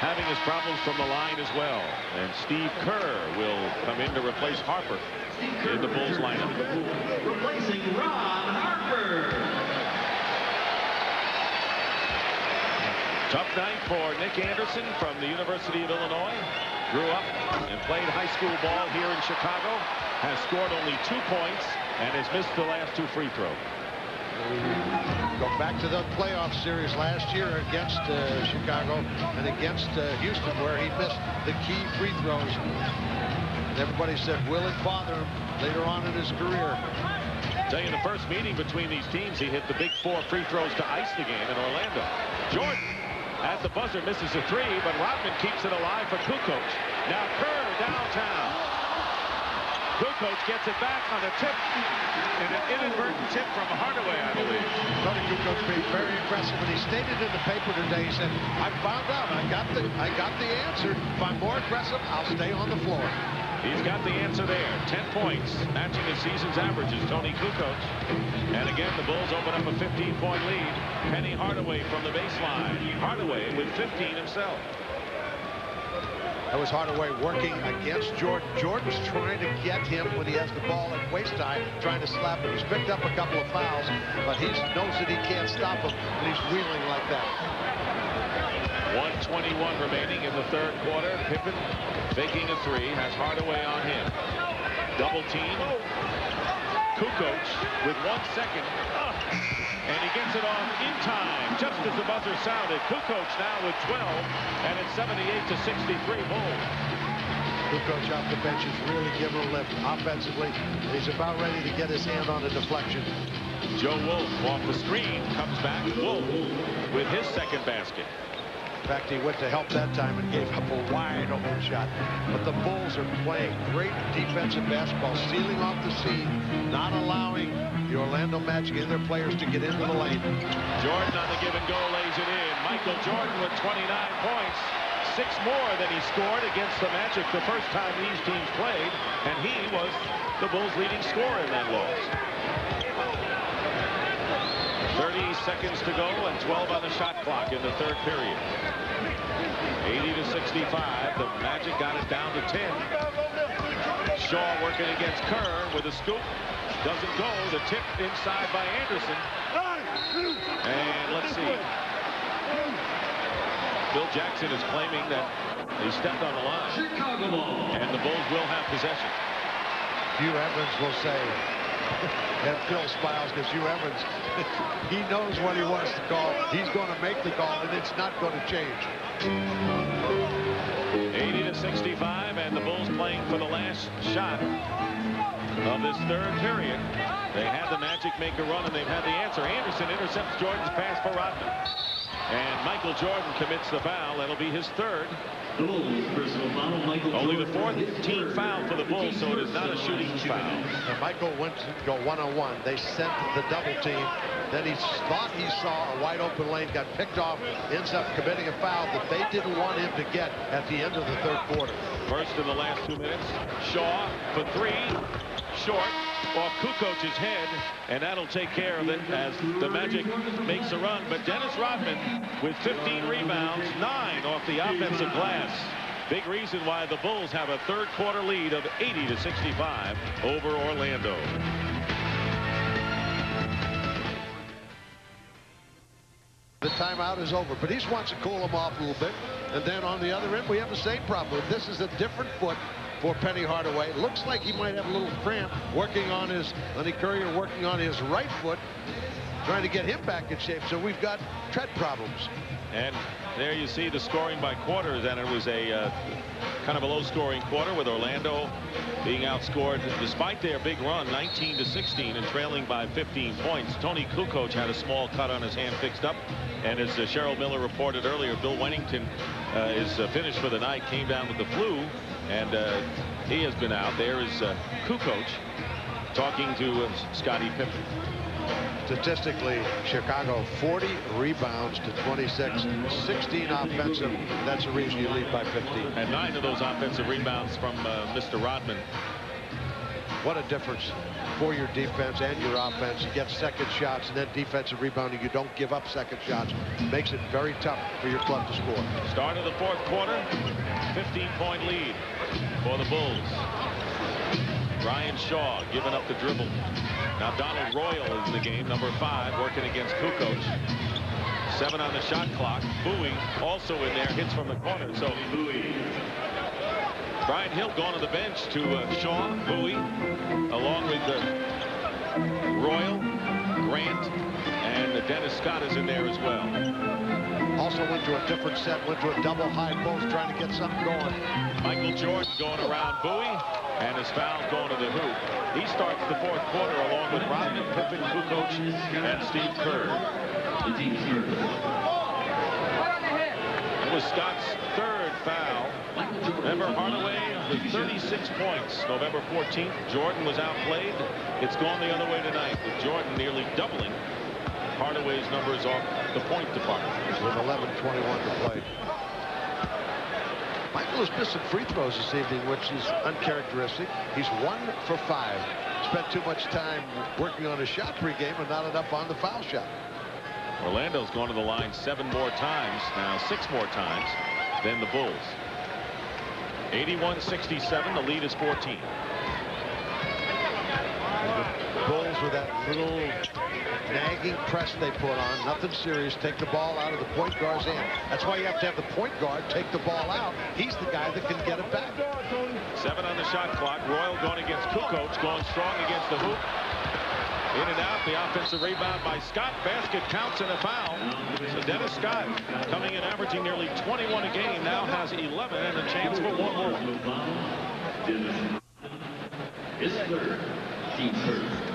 having his problems from the line as well. And Steve Kerr will come in to replace Harper in the Bulls lineup. Replacing Ron Harper. Tough night for Nick Anderson from the University of Illinois. Grew up and played high school ball here in Chicago. Has scored only 2 points and has missed the last 2 free throws. Go back to the playoff series last year against Chicago and against Houston, where he missed the key free throws. And everybody said, will it bother him later on in his career? Tell you, in the first meeting between these teams, he hit the big 4 free throws to ice the game in Orlando. Jordan at the buzzer misses a 3, but Rodman keeps it alive for Kukoc. Now Kerr downtown. Kukoc gets it back on a tip, and an inadvertent tip from Hardaway, I believe. Tony Kukoc being very aggressive, and he stated in the paper today, he said, I found out, I got the answer. If I'm more aggressive, I'll stay on the floor. He's got the answer there. 10 points, matching his season's averages, Tony Kukoc. And again, the Bulls open up a 15-point lead. Penny Hardaway from the baseline. Hardaway with 15 himself. That was Hardaway working against Jordan. Jordan's trying to get him when he has the ball at waist high, trying to slap him. He's picked up a couple of fouls, but he knows that he can't stop him, and he's wheeling like that. 1:21 remaining in the third quarter. Pippen faking a 3, has Hardaway on him. Double team. Kukoc with 1 second. And he gets it off in time, just as the buzzer sounded. Kukoc now with 12, and it's 78-63 Bulls. Kukoc off the bench is really giving a lift offensively. He's about ready to get his hand on a deflection. Joe Wolf off the screen, comes back. Wolf with his second basket. In fact, he went to help that time and gave up a wide open shot. But the Bulls are playing great defensive basketball, sealing off the seam, not allowing the Orlando Magic and their players to get into the lane. Jordan on the give and go lays it in. Michael Jordan with 29 points, 6 more than he scored against the Magic the first time these teams played, and he was the Bulls' leading scorer in that loss. 30 seconds to go and 12 on the shot clock in the third period. 80-65. The Magic got it down to 10. Shaw working against Kerr with a scoop. Doesn't go. The tip inside by Anderson. And let's see. Bill Jackson is claiming that he stepped on the line. And the Bulls will have possession. Hugh Evans will say, and Phil smiles because Hugh Evans, he knows what he wants to call. He's going to make the call, and it's not going to change. 80-65, and the Bulls playing for the last shot of this third period. They had the Magic make a run, and they've had the answer. Anderson intercepts Jordan's pass for Rodman. And Michael Jordan commits the foul. That'll be his third. Only the 14th foul for the Bulls, so it is not a shooting foul. And Michael went to go one-on-one. They sent the double team. Then he thought he saw a wide open lane, got picked off, ends up committing a foul that they didn't want him to get at the end of the third quarter. First in the last 2 minutes. Shaw for 3. Short off Kukoc's head, and that'll take care of it as the Magic makes a run. But Dennis Rodman with 15 rebounds, 9 off the offensive glass. Big reason why the Bulls have a third quarter lead of 80-65 over Orlando. The timeout is over, but he just wants to cool him off a little bit. And then on the other end, we have the same problem. This is a different foot for Penny Hardaway. It looks like he might have a little cramp working on his, Lenny Currier working on his right foot, trying to get him back in shape. So we've got tread problems. And there you see the scoring by quarters, and it was a kind of a low-scoring quarter with Orlando being outscored despite their big run, 19-16, and trailing by 15 points. Tony Kukoc had a small cut on his hand fixed up, and as Cheryl Miller reported earlier, Bill Wennington is finished for the night, came down with the flu, and he has been out. There is Kukoc talking to Scottie Pippen. Statistically, Chicago 40 rebounds to 26, 16 offensive. That's the reason you lead by 15. And 9 of those offensive rebounds from Mr. Rodman. what a difference for your defense and your offense. You get second shots and then defensive rebounding. You don't give up second shots. Makes it very tough for your club to score. Start of the fourth quarter, 15-point lead for the Bulls. Brian Shaw giving up the dribble. Now Donald Royal is in the game, number 5, working against Kukoc. 7 on the shot clock. Bowie also in there, hits from the corner. So Brian Hill going to the bench to Shaw, Bowie, along with Royal, Grant, and Dennis Scott is in there as well. Also went to a different set, went to a double high post, trying to get something going. Michael Jordan going around Bowie, and his foul going to the hoop. He starts the fourth quarter along with Rodman, Pippen, Kukoc, and Steve Kerr. It was Scott's 3rd foul. Remember, Hardaway with 36 points November 14th. Jordan was outplayed. It's gone the other way tonight, with Jordan nearly doubling Hardaway's numbers off the point department. With 11:21 to play. Michael is missing free throws this evening, which is uncharacteristic. He's 1 for 5. Spent too much time working on his shot pregame and not enough on the foul shot. Orlando's gone to the line 7 more times, now 6 more times than the Bulls. 81-67, the lead is 14. The Bulls with that little nagging press they put on, nothing serious, take the ball out of the point guard's hand. That's why you have to have the point guard take the ball out. He's the guy that can get it back. 7 on the shot clock. Royal going against Kukoc, going strong against the hoop. In and out, the offensive rebound by Scott. Basket counts and a foul. So Dennis Scott, coming in averaging nearly 21 a game, now has 11 and a chance for 1 more.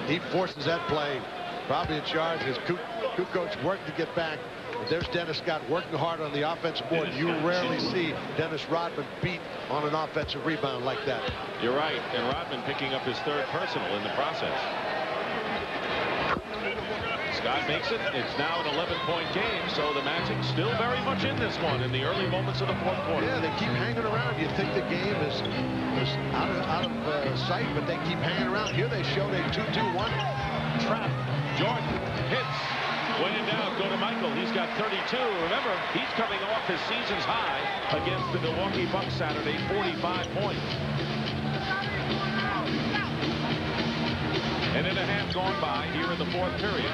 He forces that play. Probably in charge as Kukoc working to get back. But there's Dennis Scott working hard on the offensive board. You rarely see Dennis Rodman beat on an offensive rebound like that. You're right, and Rodman picking up his 3rd personal in the process. Scott makes it. It's now an 11-point game, so the Magic still very much in this one in the early moments of the fourth quarter. Yeah, they keep hanging around. You think the game is out of sight, but they keep hanging around. Here they showed a 2-2-1 trap. Jordan hits. Way down, go to Michael. He's got 32. Remember, he's coming off his season's high against the Milwaukee Bucks Saturday, 45 points. And then a half gone by here in the fourth period.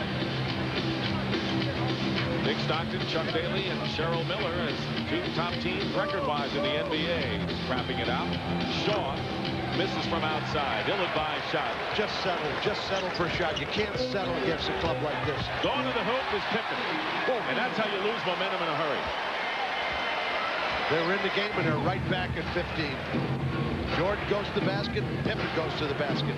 Nick Stockton, Chuck Daly, and Cheryl Miller as 2 top teams record-wise in the NBA. Scrapping it out. Shaw misses from outside. Ill-advised shot. Just settle for a shot. You can't settle against a club like this. Going to the hoop is Pippen. And that's how you lose momentum in a hurry. They're in the game and they're right back at 15. Jordan goes to the basket. Pippen goes to the basket.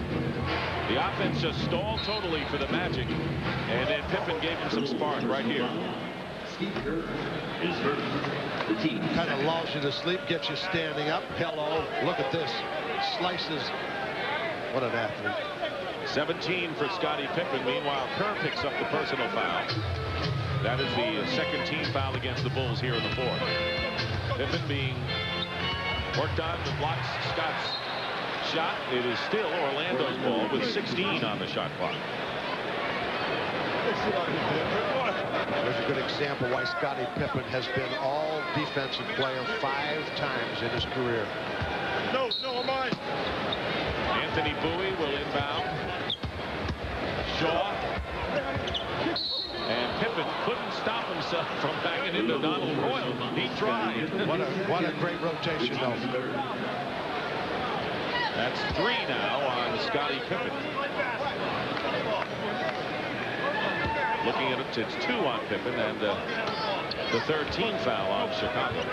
The offense just stalled totally for the Magic. And then Pippen gave him some spark right here. Kind of lulls you to sleep, gets you standing up. Hello, look at this. Slices. What an athlete. 17 for Scottie Pippen. Meanwhile, Kerr picks up the personal foul. That is the 2nd team foul against the Bulls here in the 4th. Pippen being worked on to block Scott's shot. It is still Orlando's ball with 16 on the shot clock. There's a good example why Scottie Pippen has been all defensive player 5 times in his career. No, am I. Anthony Bowie will inbound. Shaw. And Pippen couldn't stop himself from backing into Donald Royal. He tried. What a great rotation, though. That's 3 now on Scottie Pippen. Looking at it, it's 2 on Pippen and the 3rd team foul on Chicago.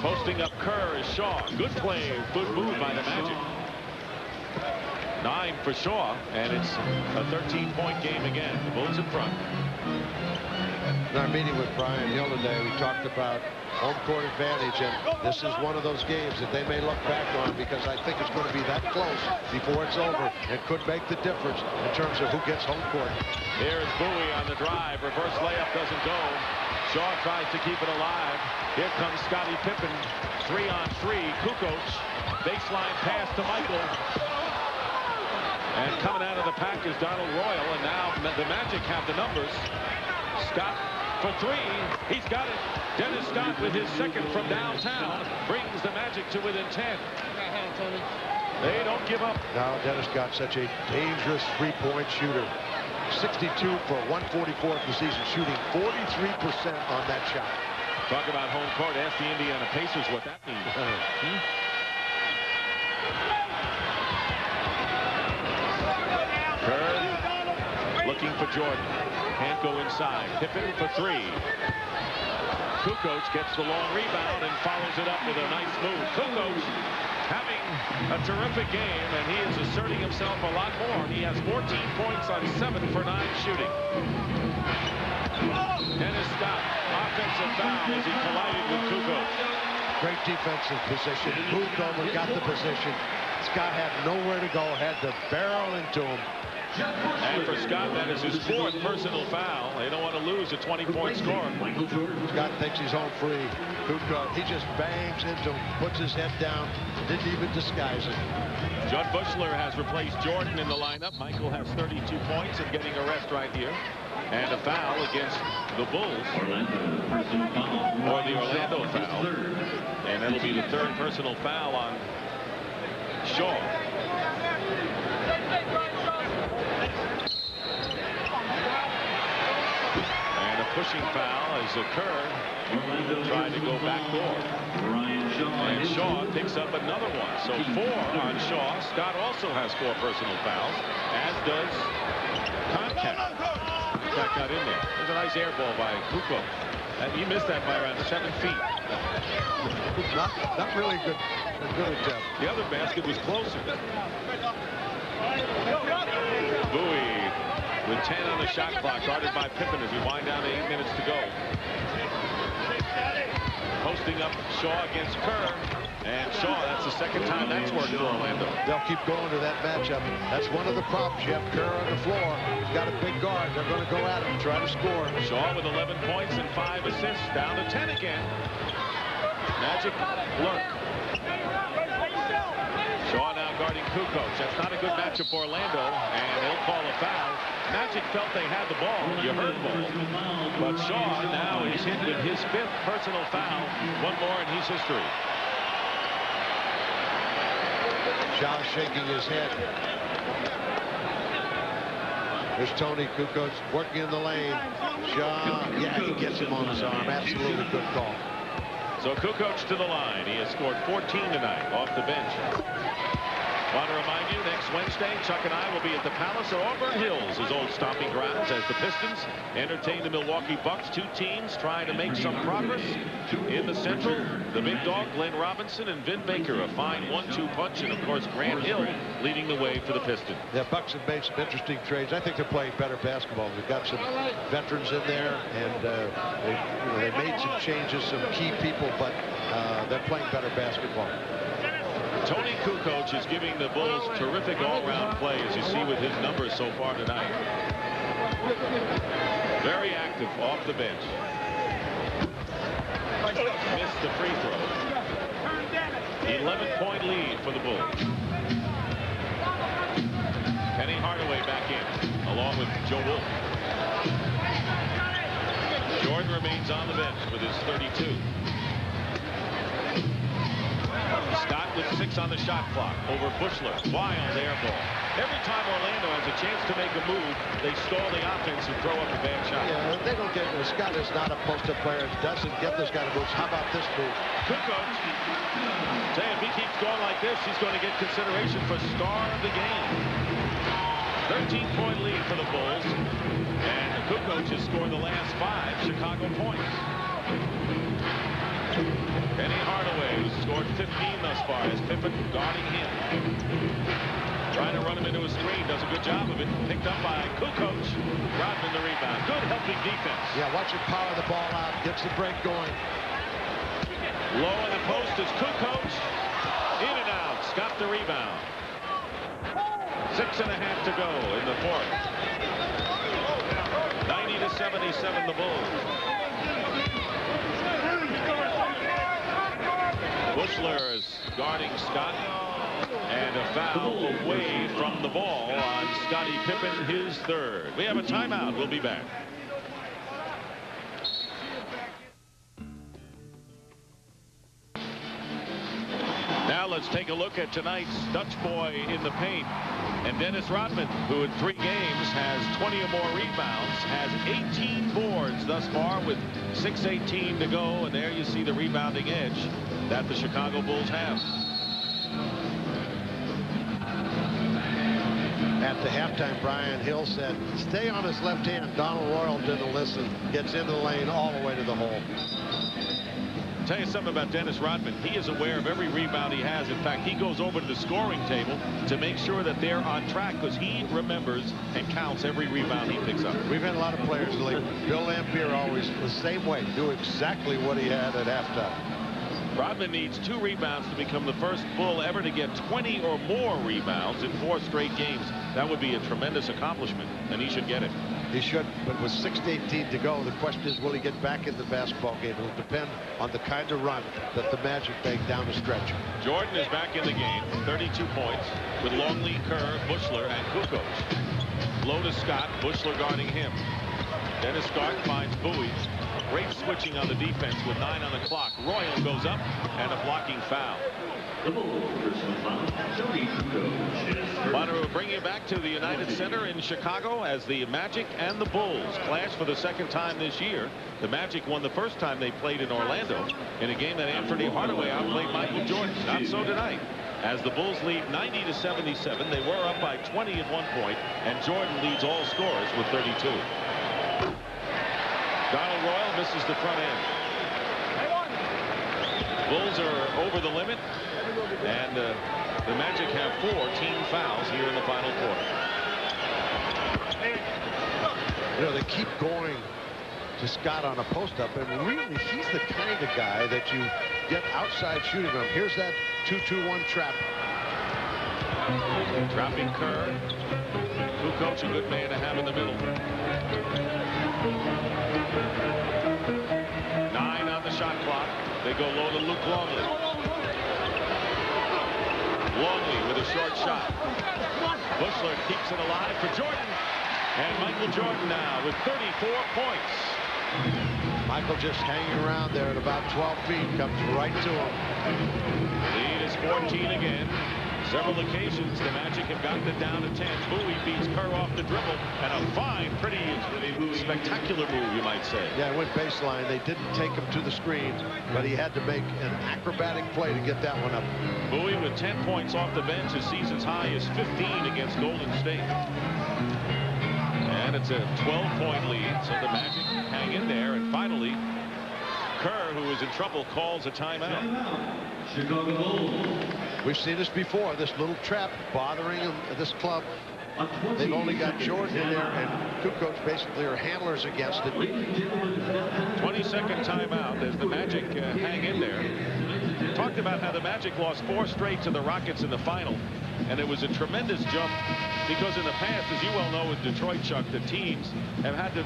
Posting up Kerr is Shaw. Good play, good move by the Magic. 9 for Shaw, and it's a 13-point game again. The Bulls in front. In our meeting with Brian Hill today, we talked about home court advantage, and this is one of those games that they may look back on because I think it's going to be that close before it's over. It could make the difference in terms of who gets home court. Here's Bowie on the drive. Reverse layup doesn't go. Shaw tries to keep it alive. Here comes Scottie Pippen. 3-on-3. Kukoc Baseline pass to Michael. And coming out of the pack is Donald Royal, and now the Magic have the numbers. Scott for three. He's got it. Dennis Scott with his second from downtown brings the Magic to within 10. They don't give up. Now Dennis Scott, such a dangerous three-point shooter. 62 for 144 of the season, shooting 43% on that shot. Talk about home court. Ask the Indiana Pacers what that means. Kerr looking for Jordan. Can't go inside. Pippen for three. Kukoc gets the long rebound and follows it up with a nice move. Kukoc having a terrific game, and he is asserting himself a lot more. He has 14 points on 7 for 9 shooting. Dennis Scott, offensive foul as he collided with Kukoc. Great defensive position. Moved over, got the position. Scott had nowhere to go, had to barrel into him. And for Scott, that is his 4th personal foul. They don't want to lose a 20-point score. Scott thinks he's home free. Kukoc, he just bangs into him, puts his head down, didn't even disguise it. Judd Bushler has replaced Jordan in the lineup. Michael has 32 points and getting a rest right here. And a foul against the Bulls. Or the Orlando foul. And that'll be the 3rd personal foul on Shaw. And a pushing foul has occurred. Trying to go backdoor. And Shaw picks up another one. So 4 on Shaw. Scott also has 4 personal fouls, as does Concat. Concat got in there. There's a nice air ball by Kukoc. And he missed that by around 7 feet. Not really good attempt. The other basket was closer. Bowie with 10 on the shot clock, guarded by Pippen as we wind down to 8 minutes to go. Posting up Shaw against Kerr. And Shaw, that's the 2nd time that's worked for Orlando. They'll keep going to that matchup. That's one of the problems. You have Kerr on the floor. He's got a big guard. They're going to go at him, try to score. Shaw with 11 points and 5 assists, down to 10 again. Magic lurk. Shaw now guarding Kukoc. That's not a good matchup for Orlando, and they'll call a foul. Magic felt they had the ball. You heard ball. But Shaw now is hit with his 5th personal foul. One more in his history. Shaw shaking his head. There's Tony Kukoc working in the lane. Shaw, yeah, he gets him on his arm. Absolutely good call. So Kukoc to the line. He has scored 14 tonight off the bench. Want to remind you, next Wednesday, Chuck and I will be at the Palace at Auburn Hills, his old stomping grounds, as the Pistons entertain the Milwaukee Bucks. 2 teams trying to make some progress in the Central. The big dog, Glenn Robinson, and Vin Baker, a fine 1-2 punch, and of course Grant Hill leading the way for the Pistons. Yeah, Bucks have made some interesting trades. I think they're playing better basketball. They've got some veterans in there, and they made some changes, some key people, but they're playing better basketball. Tony Kukoc is giving the Bulls terrific all-round play, as you see with his numbers so far tonight. Very active off the bench. Missed the free throw. 11-point lead for the Bulls. Penny Hardaway back in, along with Joe Wolf. Jordan remains on the bench with his 32. Scott with 6 on the shot clock over Bushler. Wild air ball. Every time Orlando has a chance to make a move, they stall the offense and throw up a bad shot. Yeah, they don't get it. Scott is not a post-up player. Doesn't get this kind of moves. How about this move? Kukoc. Say if he keeps going like this, he's going to get consideration for star of the game. 13-point lead for the Bulls. And Kukoc has scored the last 5 Chicago points. Penny Hardaway, who's scored 15 thus far, as Pippen guarding him. Trying to run him into a screen, does a good job of it. Picked up by Kukoc. Rodman the rebound. Good helping defense. Yeah, watch him power the ball out. Gets the break going. Low in the post is Kukoc. In and out. Scott the rebound. 6.5 to go in the 4th. 90-77 the Bulls. Bushler is guarding Scott. And a foul away from the ball on Scottie Pippen, his third. We have a timeout. We'll be back. Now let's take a look at tonight's Dutch boy in the paint. And Dennis Rodman, who in 3 games has 20 or more rebounds, has 18 boards thus far with 6:18 to go. And there you see the rebounding edge that the Chicago Bulls have. At the halftime, Brian Hill said, stay on his left hand. Donald Royal didn't listen. Gets into the lane all the way to the hole. I'll tell you something about Dennis Rodman. He is aware of every rebound he has. In fact, he goes over to the scoring table to make sure that they're on track because he remembers and counts every rebound he picks up. We've had a lot of players like Bill Laimbeer, always the same way, do exactly what he had at halftime. Rodman needs 2 rebounds to become the first Bull ever to get 20 or more rebounds in 4 straight games. That would be a tremendous accomplishment, and he should get it. He should, but with 6:18 to go, the question is, will he get back in the basketball game? It'll depend on the kind of run that the Magic make down the stretch. Jordan is back in the game, 32 points, with Longley, Kerr, Bushler, and Kukoc. Low to Scott, Bushler guarding him. Dennis Scott finds Bowie. Great switching on the defense with 9 on the clock. Royal goes up and a blocking foul. Want to bring you back to the United Center in Chicago as the Magic and the Bulls clash for the 2nd time this year. The Magic won the first time they played in Orlando in a game that Anthony Hardaway outplayed Michael Jordan. Not so tonight. As the Bulls lead 90-77, they were up by 20 at one point, and Jordan leads all scorers with 32. Donald Royal misses the front end. Bulls are over the limit, and the Magic have 4 team fouls here in the final quarter. You know, they keep going to Scott on a post-up, and really, he's the kind of guy that you get outside shooting from. Here's that 2-2-1 trap. Dropping Kerr. Kukoc, a good man to have in the middle. 9 on the shot clock. They go low to Luke Longley. Longley with a short shot. Bushler keeps it alive for Jordan. And Michael Jordan now with 34 points. Michael just hanging around there at about 12 feet, comes right to him. Lead is 14 again. Several occasions the Magic have gotten it down to 10. Bowie beats Kerr off the dribble, and a fine, pretty spectacular move, you might say. Yeah, it went baseline. They didn't take him to the screen, but he had to make an acrobatic play to get that one up. Bowie with 10 points off the bench. His season's high is 15 against Golden State. And it's a 12-point lead, so the Magic hang in there. And finally, Kerr, who is in trouble, calls a timeout. Chicago Bulls. We've seen this before, this little trap bothering them, this club. They've only got Jordan in there, and Kukoc basically are handlers against it. 20-second timeout as the Magic hang in there. Talked about how the Magic lost 4 straight to the Rockets in the final, and it was a tremendous jump because in the past, as you well know with Detroit, Chuck, the teams have had to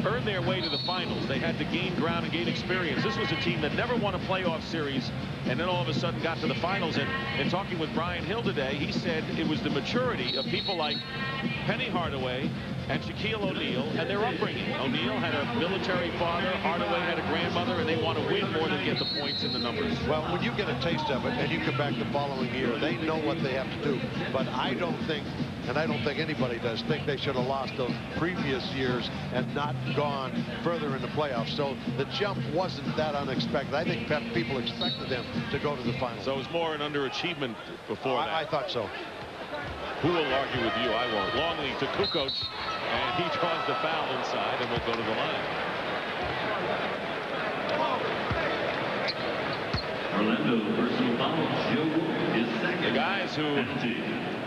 earn their way to the finals. They had to gain ground and gain experience. This was a team that never won a playoff series and then all of a sudden got to the finals. And in talking with Brian Hill today, he said it was the maturity of people like Penny Hardaway and Shaquille O'Neal and their upbringing. O'Neal had a military father, Hardaway had a grandmother, and they want to win more than get the points and the numbers. Well, when you get a taste of it and you come back the following year, they know what they have to do. But I don't think, and I don't think anybody does, think they should have lost those previous years and not gone further in the playoffs. So the jump wasn't that unexpected. I think people expected them to go to the finals. So it was more an underachievement before that. I thought so. Who will argue with you? I won't. Longley to Kukoc, and he draws the foul inside, and will go to the line. Orlando personal foul. Joe is second. The guys who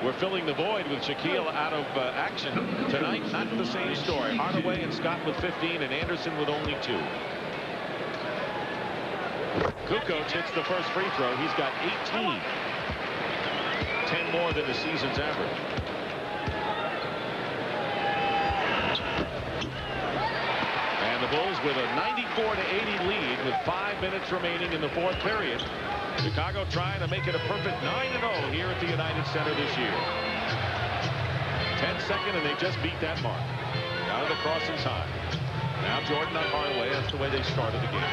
were filling the void with Shaquille out of action tonight, not the same story. Hardaway and Scott with 15, and Anderson with only 2. Kukoc hits the first free throw. He's got 18. 10 more than the season's average. And And the Bulls with a 94-80 lead with 5 minutes remaining in the fourth period. Chicago trying to make it a perfect 9-0 here at the United Center this year. 10-second, and they just beat that mark. Down to the crossing side. Now Jordan on Hardaway. That's the way they started the game.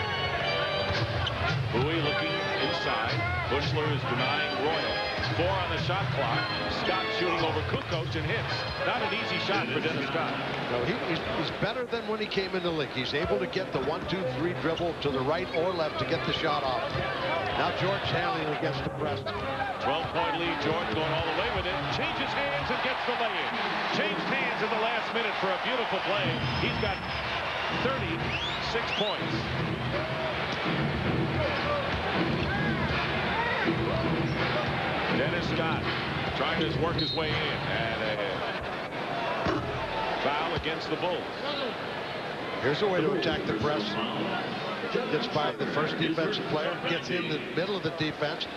Bowie looking inside. Bushler is denying Royal. 4 on the shot clock. Scott shooting over Kukoc and hits. Not an easy shot for Dennis Scott. No, he's better than when he came in the league. He's able to get the 1-2-3 dribble to the right or left to get the shot off. Now George Hanley against the press. 12-point lead. Jordan going all the way with it. Changes hands and gets the lay-in. Changed hands in the last minute for a beautiful play. He's got 36 points. Dennis Scott trying to work his way in, and a foul against the Bulls. Here's a way to attack the press. Gets by the first defensive player, gets in the middle of the defense,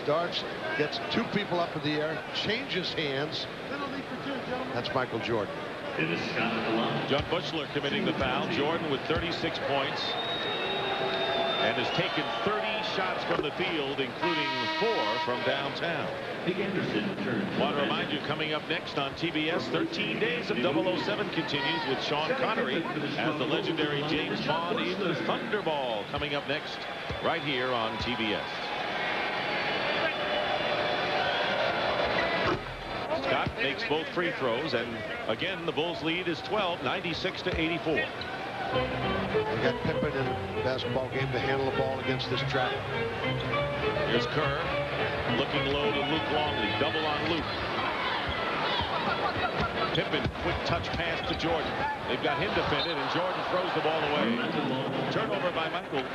starts, gets 2 people up in the air, changes hands. That's Michael Jordan. John Bushler committing the foul. Jordan with 36 points and has taken 30 shots from the field, including 4 from downtown. Want to remind you, coming up next on TBS, 13 Days of 007 continues with Sean Connery as the legendary James Bond in Thunderball, coming up next right here on TBS. Scott makes both free throws, and again the Bulls lead is 12, 96-84. We got Pippen in the basketball game to handle the ball against this trap. Here's Kerr looking low to Luke Longley. Double on Luke. Pippen, quick touch pass to Jordan. They've got him defended, and Jordan throws the ball away. Turnover by Michael.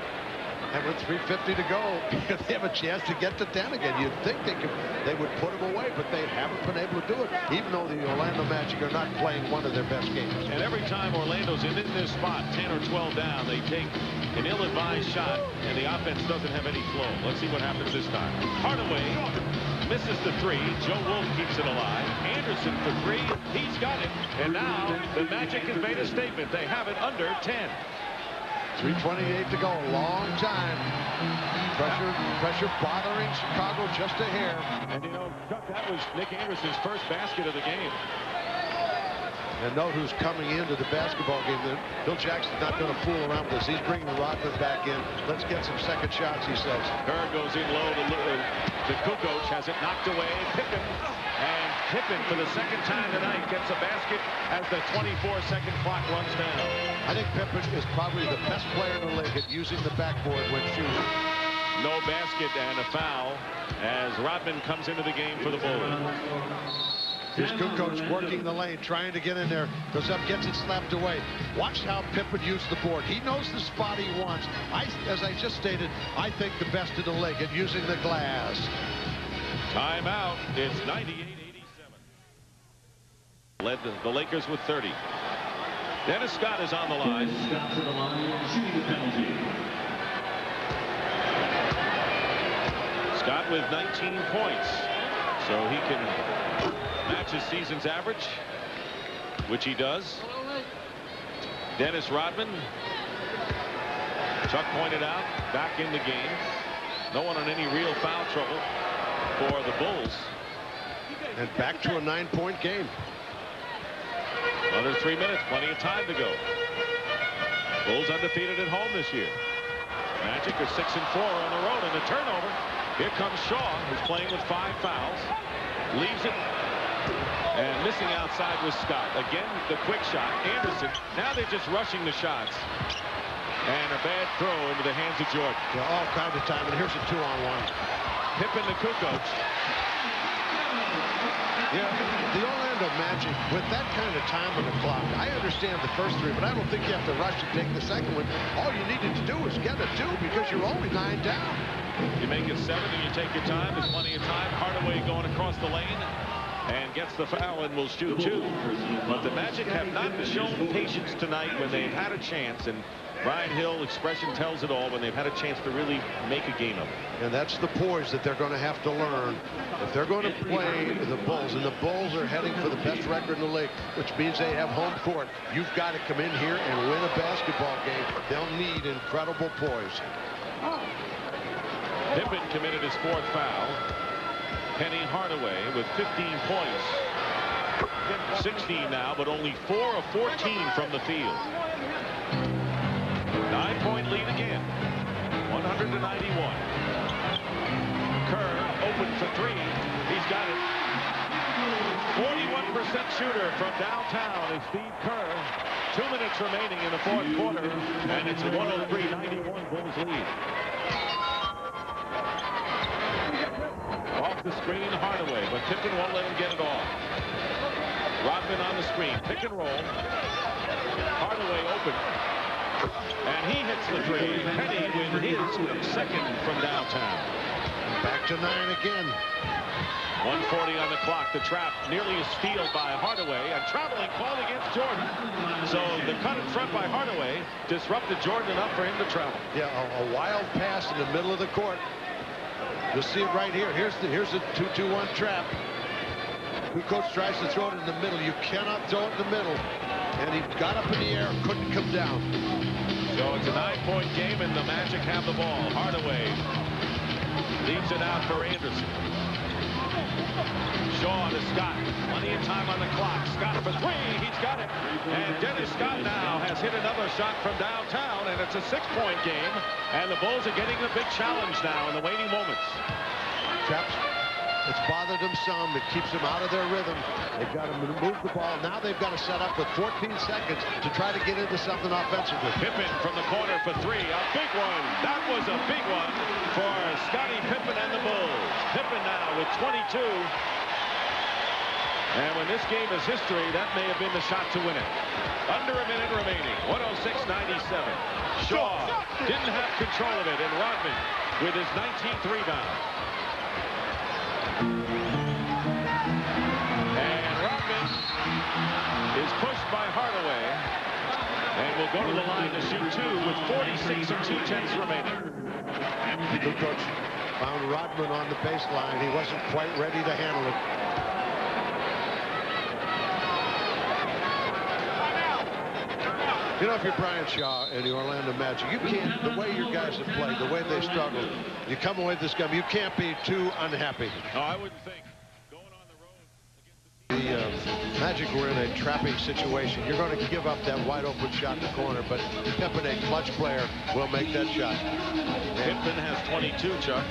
And with 3:50 to go, they have a chance to get to 10 again. You'd think they would put him away, but they haven't been able to do it, even though the Orlando Magic are not playing one of their best games. And every time Orlando's in this spot, 10 or 12 down, they take an ill-advised shot, and the offense doesn't have any flow. Let's see what happens this time. Hardaway misses the 3. Joe Wolf keeps it alive. Anderson for 3. He's got it. And now the Magic has made a statement. They have it under 10. 3:28 to go. A long time. Pressure bothering Chicago just a hair. And you know, Chuck, that was Nick Anderson's first basket of the game. And note who's coming into the basketball game. Bill Jackson's not going to fool around with this. He's bringing Rodman back in. Let's get some second shots, he says. Kerr goes in low to Kukoc. Has it knocked away. Pippen. And Pippen, for the second time tonight, gets a basket as the 24-second clock runs down. I think Pippen is probably the best player in the league at using the backboard when shooting. No basket and a foul as Rodman comes into the game for the Bulls. Here's Kukoc working the lane, trying to get in there. Goes up, gets it slapped away. Watch how Pippen used the board. He knows the spot he wants. As I just stated, I think the best in the league at using the glass. Timeout. It's 98-87. Led the Lakers with 30. Dennis Scott is on the line. Scott to the line, shooting the penalty. Scott with 19 points. So he can match his season's average, which he does. Dennis Rodman, Chuck pointed out, back in the game. No one on any real foul trouble for the Bulls. And back to a 9-point game. Another 3 minutes, plenty of time to go. Bulls undefeated at home this year. Magic are 6-4 on the road, and the turnover. Here comes Shaw, who's playing with 5 fouls. Leaves it. And missing outside was Scott. Again, the quick shot. Anderson. Now they're just rushing the shots. And a bad throw into the hands of Jordan. Yeah, all kinds of time. And here's a 2-on-1. Pippen to Kukoc. Yeah, the Orlando Magic, with that kind of time on the clock, I understand the first 3, but I don't think you have to rush to take the second one. All you needed to do was get a 2 because you're only 9 down. You make it 7 and you take your time. There's plenty of time. Hardaway going across the lane. and gets the foul and will shoot 2. But the Magic have not shown patience tonight when they've had a chance, and Brian Hill expression tells it all, when they've had a chance to really make a game of it. And that's the poise that they're going to have to learn if they're going to play the Bulls, and the Bulls are heading for the best record in the league, which means they have home court. You've got to come in here and win a basketball game. They'll need incredible poise. Pippen committed his 4th foul. Penny Hardaway with 15 points. 16 now, but only 4 of 14 from the field. 9-point lead again. 100-91. Kerr open for 3. He's got it. 41% shooter from downtown is Steve Kerr. 2 minutes remaining in the 4th quarter, and it's a 103-91 Bulls lead. Off the screen, Hardaway, but Pippen won't let him get it off. Rodman on the screen, pick and roll. Hardaway open, and he hits the 3. Penny with his 2nd from downtown. Back to 9 again. 1:40 on the clock. The trap, nearly a steal by Hardaway, and traveling call against Jordan. So the cut in front by Hardaway disrupted Jordan enough for him to travel. Yeah, a wild pass in the middle of the court. You'll see it right here. Here's the 2-2-1 trap. Kukoc tries to throw it in the middle. You cannot throw it in the middle. And he got up in the air, couldn't come down. So it's a 9-point game, and the Magic have the ball. Hardaway leaves it out for Anderson. Shaw to Scott. Plenty of time on the clock. Scott for 3. He's got it. And Dennis Scott now has hit another shot from downtown, and it's a 6-point game. And the Bulls are getting the big challenge now in the waning moments. Chaps, it's bothered them some. It keeps them out of their rhythm. They've got to move the ball. Now they've got to set up with 14 seconds to try to get into something offensively. Pippen from the corner for 3. A big one. That was a big one for Scottie Pippen and the Bulls. Pippen now with 22. And when this game is history, that may have been the shot to win it. Under a minute remaining. 106-97. Shaw didn't have control of it, and Rodman with his 19th rebound. And Rodman is pushed by Hardaway, and will go to the line to shoot 2 with 46 and 2/10 remaining. Kukoc found Rodman on the baseline. He wasn't quite ready to handle it. You know, if you're Brian Shaw and the Orlando Magic, you can't, the way your guys have played, the way they struggled, you come away with this game, you can't be too unhappy. No, I wouldn't think. Going on the road against The Magic were in a trapping situation. You're going to give up that wide open shot in the corner, but Pippen, a clutch player, will make that shot. Pippen has 22, Chuck.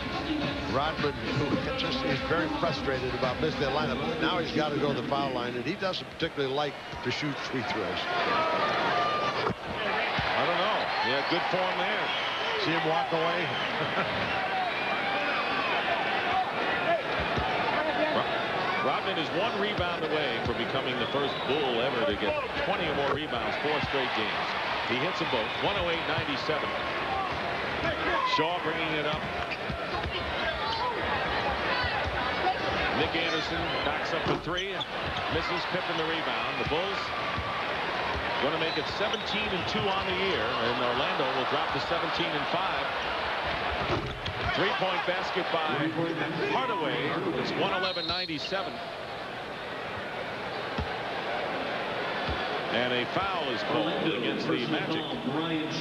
Rodman, who just is very frustrated about missing that lineup. Now he's got to go to the foul line, and he doesn't particularly like to shoot free throws. I don't know. Yeah, good form there. See him walk away. Rodman is 1 rebound away from becoming the first Bull ever to get 20 or more rebounds 4 straight games. He hits them both. 108-97. Shaw bringing it up. Nick Anderson knocks up for 3. Misses. Pippen the rebound. The Bulls going to make it 17-2 on the year, and Orlando will drop to 17-5. 3-point basket by Hardaway. It's 111-97. And a foul is called against the Magic. And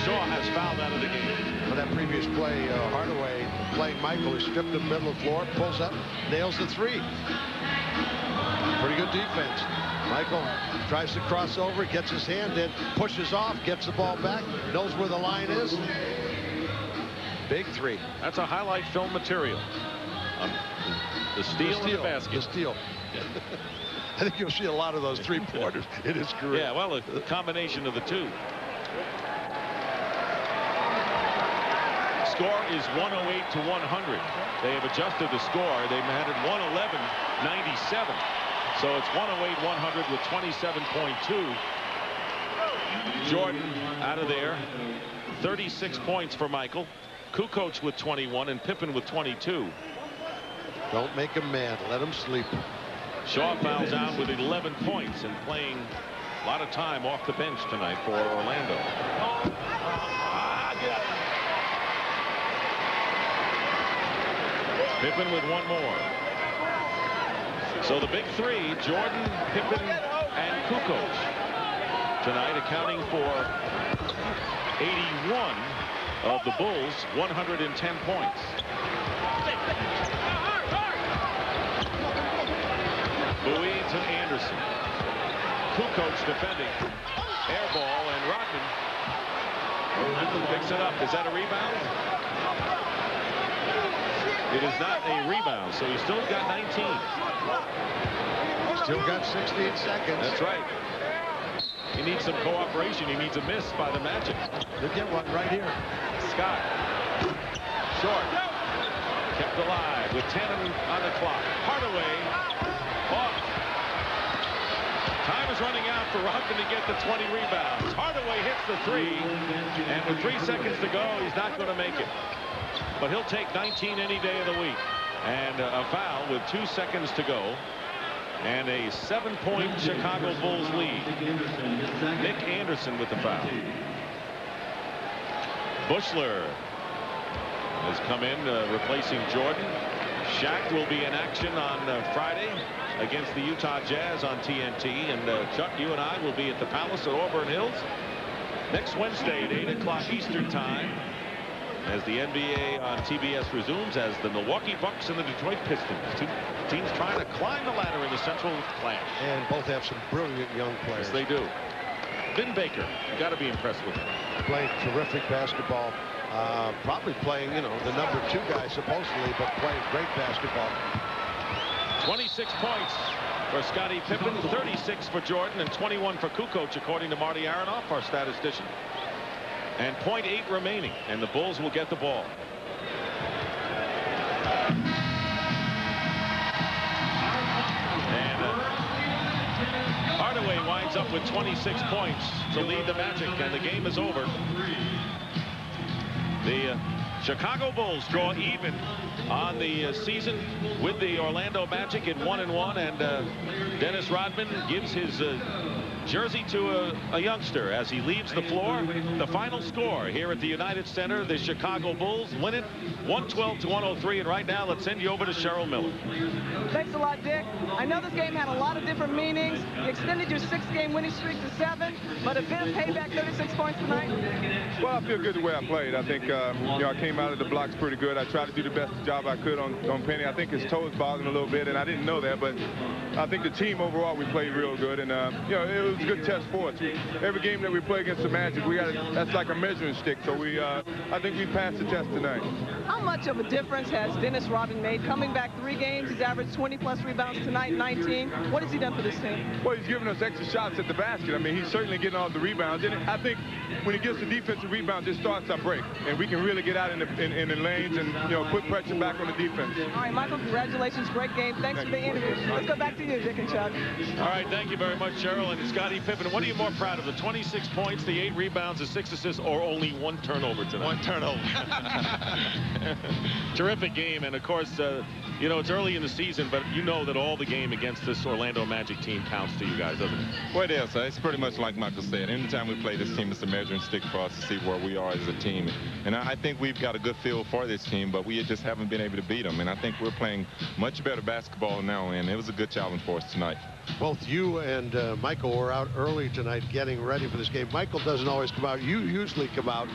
Shaw has fouled out of the game. On that previous play, Hardaway playing Michael, he stripped him middle of the floor, pulls up, nails the 3. Pretty good defense. Michael tries to cross over, gets his hand in, pushes off, gets the ball back, knows where the line is. Big 3. That's a highlight film material. The steal and the basket. The steal. I think you'll see a lot of those 3-pointers in his career. Yeah, well, a combination of the 2. Score is 108-100. They have adjusted the score. They've had it 111-97. So it's 108-100 with 27.2. Jordan out of there. 36 points for Michael. Kukoc with 21 and Pippen with 22. Don't make him mad. Let him sleep. Shaw fouls out with 11 points and playing a lot of time off the bench tonight for Orlando. Pippen with one more. So the big three, Jordan, Pippen, and Kukoc, tonight accounting for 81 of the Bulls' 110 points. Bowie to Anderson. Kukoc defending. Air ball, and Rodman picks it up. Is that a rebound? It is not a rebound, so he's still got 19. Still got 16 seconds. That's right. He needs some cooperation. He needs a miss by the Magic. They'll get one right here. Scott. Short. Kept alive with 10 on the clock. Hardaway off. Time is running out for Rodman to get the 20 rebounds. Hardaway hits the three, and with 3 seconds to go, he's not going to make it. But he'll take 19 any day of the week. And a foul with 2 seconds to go. And a 7-point Chicago Bulls lead. Nick Anderson with the foul. Bushler has come in replacing Jordan. Shaq will be in action on Friday against the Utah Jazz on TNT. And Chuck, you and I will be at the Palace at Auburn Hills next Wednesday at 8 o'clock Eastern Time, as the NBA on TBS resumes, as the Milwaukee Bucks and the Detroit Pistons, two teams trying to climb the ladder in the Central clash. And both have some brilliant young players. Yes, they do. Vin Baker, you got to be impressed with him. Playing terrific basketball. Probably playing, you know, the number 2 guy supposedly, but playing great basketball. 26 points for Scottie Pippen, 36 for Jordan, and 21 for Kukoc, according to Marty Aronoff, our statistician. And 0.8 remaining, and the Bulls will get the ball. And Hardaway winds up with 26 points to lead the Magic, and the game is over. The Chicago Bulls draw even on the season with the Orlando Magic at 1-1, and Dennis Rodman gives his jersey to a youngster as he leaves the floor. The final score here at the United Center, the Chicago Bulls win it 112-103. And right now, let's send you over to Cheryl Miller. Thanks a lot, Dick. I know this game had a lot of different meanings. You extended your 6-game winning streak to 7, but a bit of payback, 36 points tonight. Well, I feel good the way I played. I think you know, I came out of the blocks pretty good. I tried to do the best job I could on Penny. I think his toes bothered him a little bit, and I didn't know that, but I think the team overall, we played real good, and you know, it was a good test for us. Every game that we play against the Magic, that's like a measuring stick. So I think we passed the test tonight. How much of a difference has Dennis Rodman made? Coming back 3 games, he's averaged 20+ rebounds tonight, 19. What has he done for this team? Well, he's giving us extra shots at the basket. I mean, he's certainly getting all the rebounds. And I think when he gets the defensive rebound, it starts our break, and we can really get out in the lanes and, you know, put pressure back on the defense. All right, Michael, congratulations. Great game. Thanks for the interview. Let's go back to you, Dick and Chuck. All right, thank you very much, Cheryl. And Scottie Pippen, what are you more proud of, the 26 points, the 8 rebounds, the 6 assists, or only 1 turnover tonight? 1 turnover. Terrific game, and of course, you know, it's early in the season, but you know that all the game against this Orlando Magic team counts to you guys, doesn't it? Well, it is. It's pretty much like Michael said. Anytime we play this team, it's a measuring stick for us to see where we are as a team. And I think we've got a good feel for this team, but we just haven't been able to beat them. And I think we're playing much better basketball now, and it was a good challenge for us tonight. Both you and Michael were out early tonight getting ready for this game. Michael doesn't always come out. You usually come out.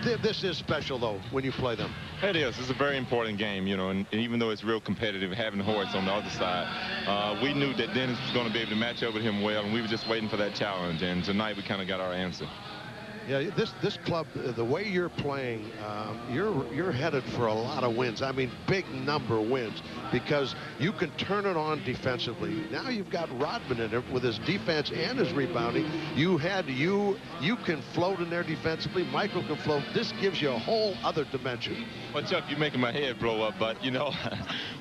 This is special, though, when you play them. It is. It's a very important game, you know, and even though it's real competitive, having Horace on the other side, we knew that Dennis was going to be able to match up with him well, and we were just waiting for that challenge. And tonight we kind of got our answer. Yeah, this club, the way you're playing, you're headed for a lot of wins. I mean, big number wins, because you can turn it on defensively. Now you've got Rodman in it with his defense and his rebounding. You can float in there defensively. Michael can float. This gives you a whole other dimension. Well, Chuck, you're making my head blow up, but, you know,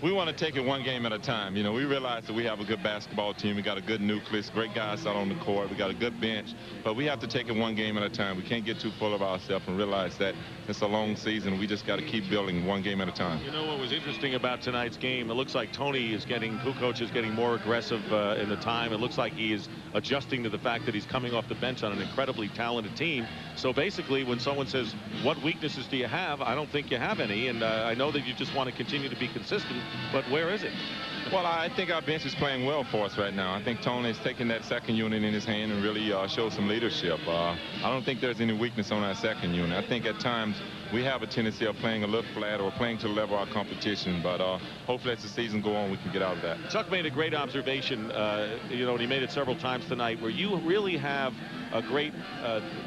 we want to take it one game at a time. You know, we realize that we have a good basketball team. We got a good nucleus, great guys out on the court. We got a good bench, but we have to take it one game at a time. time. We can't get too full of ourselves and realize that it's a long season. We just got to keep building one game at a time. You know what was interesting about tonight's game? It looks like Tony is getting, Kukoc is getting more aggressive in the time. It looks like he is adjusting to the fact that he's coming off the bench on an incredibly talented team. So basically, when someone says, what weaknesses do you have? I don't think you have any. And I know that you just want to continue to be consistent, but where is it? Well, I think our bench is playing well for us right now. I think Tony is taking that second unit in his hand and really showed some leadership. I don't think there's any weakness on our second unit. I think at times we have a tendency of playing a little flat or playing to the level of our competition, but hopefully as the season goes on, we can get out of that. Chuck made a great observation, you know, and he made it several times tonight, where you really have a great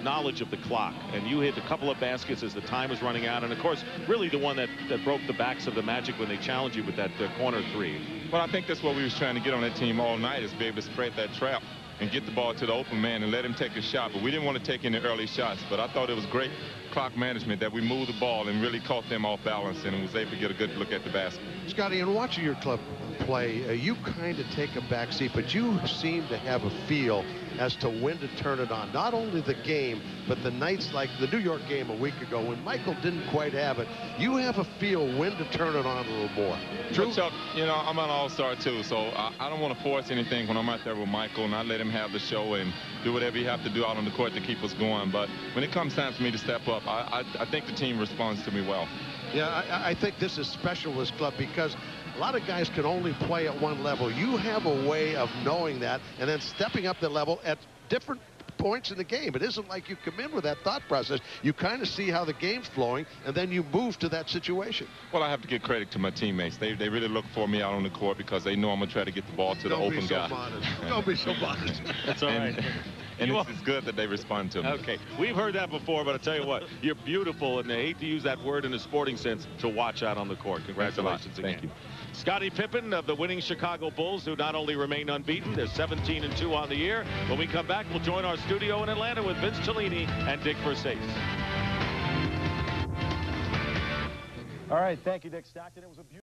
knowledge of the clock, and you hit a couple of baskets as the time was running out, and of course really the one that broke the backs of the Magic when they challenged you with that corner three. Well, I think that's what we was trying to get on that team all night, is be able to spread that trap and get the ball to the open man and let him take a shot. But we didn't want to take any early shots. But I thought it was great clock management that we moved the ball and really caught them off balance and was able to get a good look at the basket. Scotty, in watching your club play, you kind of take a back seat, but you seem to have a feel as to when to turn it on. Not only the game, but the nights like the New York game a week ago when Michael didn't quite have it. You have a feel when to turn it on a little more. True? Well, Chuck, you know, I'm an all-star too, so I don't want to force anything when I'm out there with Michael, and I let him have the show and do whatever he have to do out on the court to keep us going. But when it comes time for me to step up, I think the team responds to me well. Yeah, I think this is special, this club, because a lot of guys can only play at one level. You have a way of knowing that and then stepping up the level at different points in the game. It isn't like you come in with that thought process. You kind of see how the game's flowing, and then you move to that situation. Well, I have to give credit to my teammates. They really look for me out on the court because they know I'm going to try to get the ball to the open guy. Don't be so modest. That's all right. And it's good that they respond to me. Okay, we've heard that before, but I tell you what, you're beautiful, and I hate to use that word in a sporting sense, to watch out on the court. Congratulations again. Thank you. Scottie Pippen of the winning Chicago Bulls, who not only remain unbeaten, they're 17-2 on the year. When we come back, we'll join our studio in Atlanta with Vince Cellini and Dick Versace. All right, thank you, Dick Stockton. It was a beautiful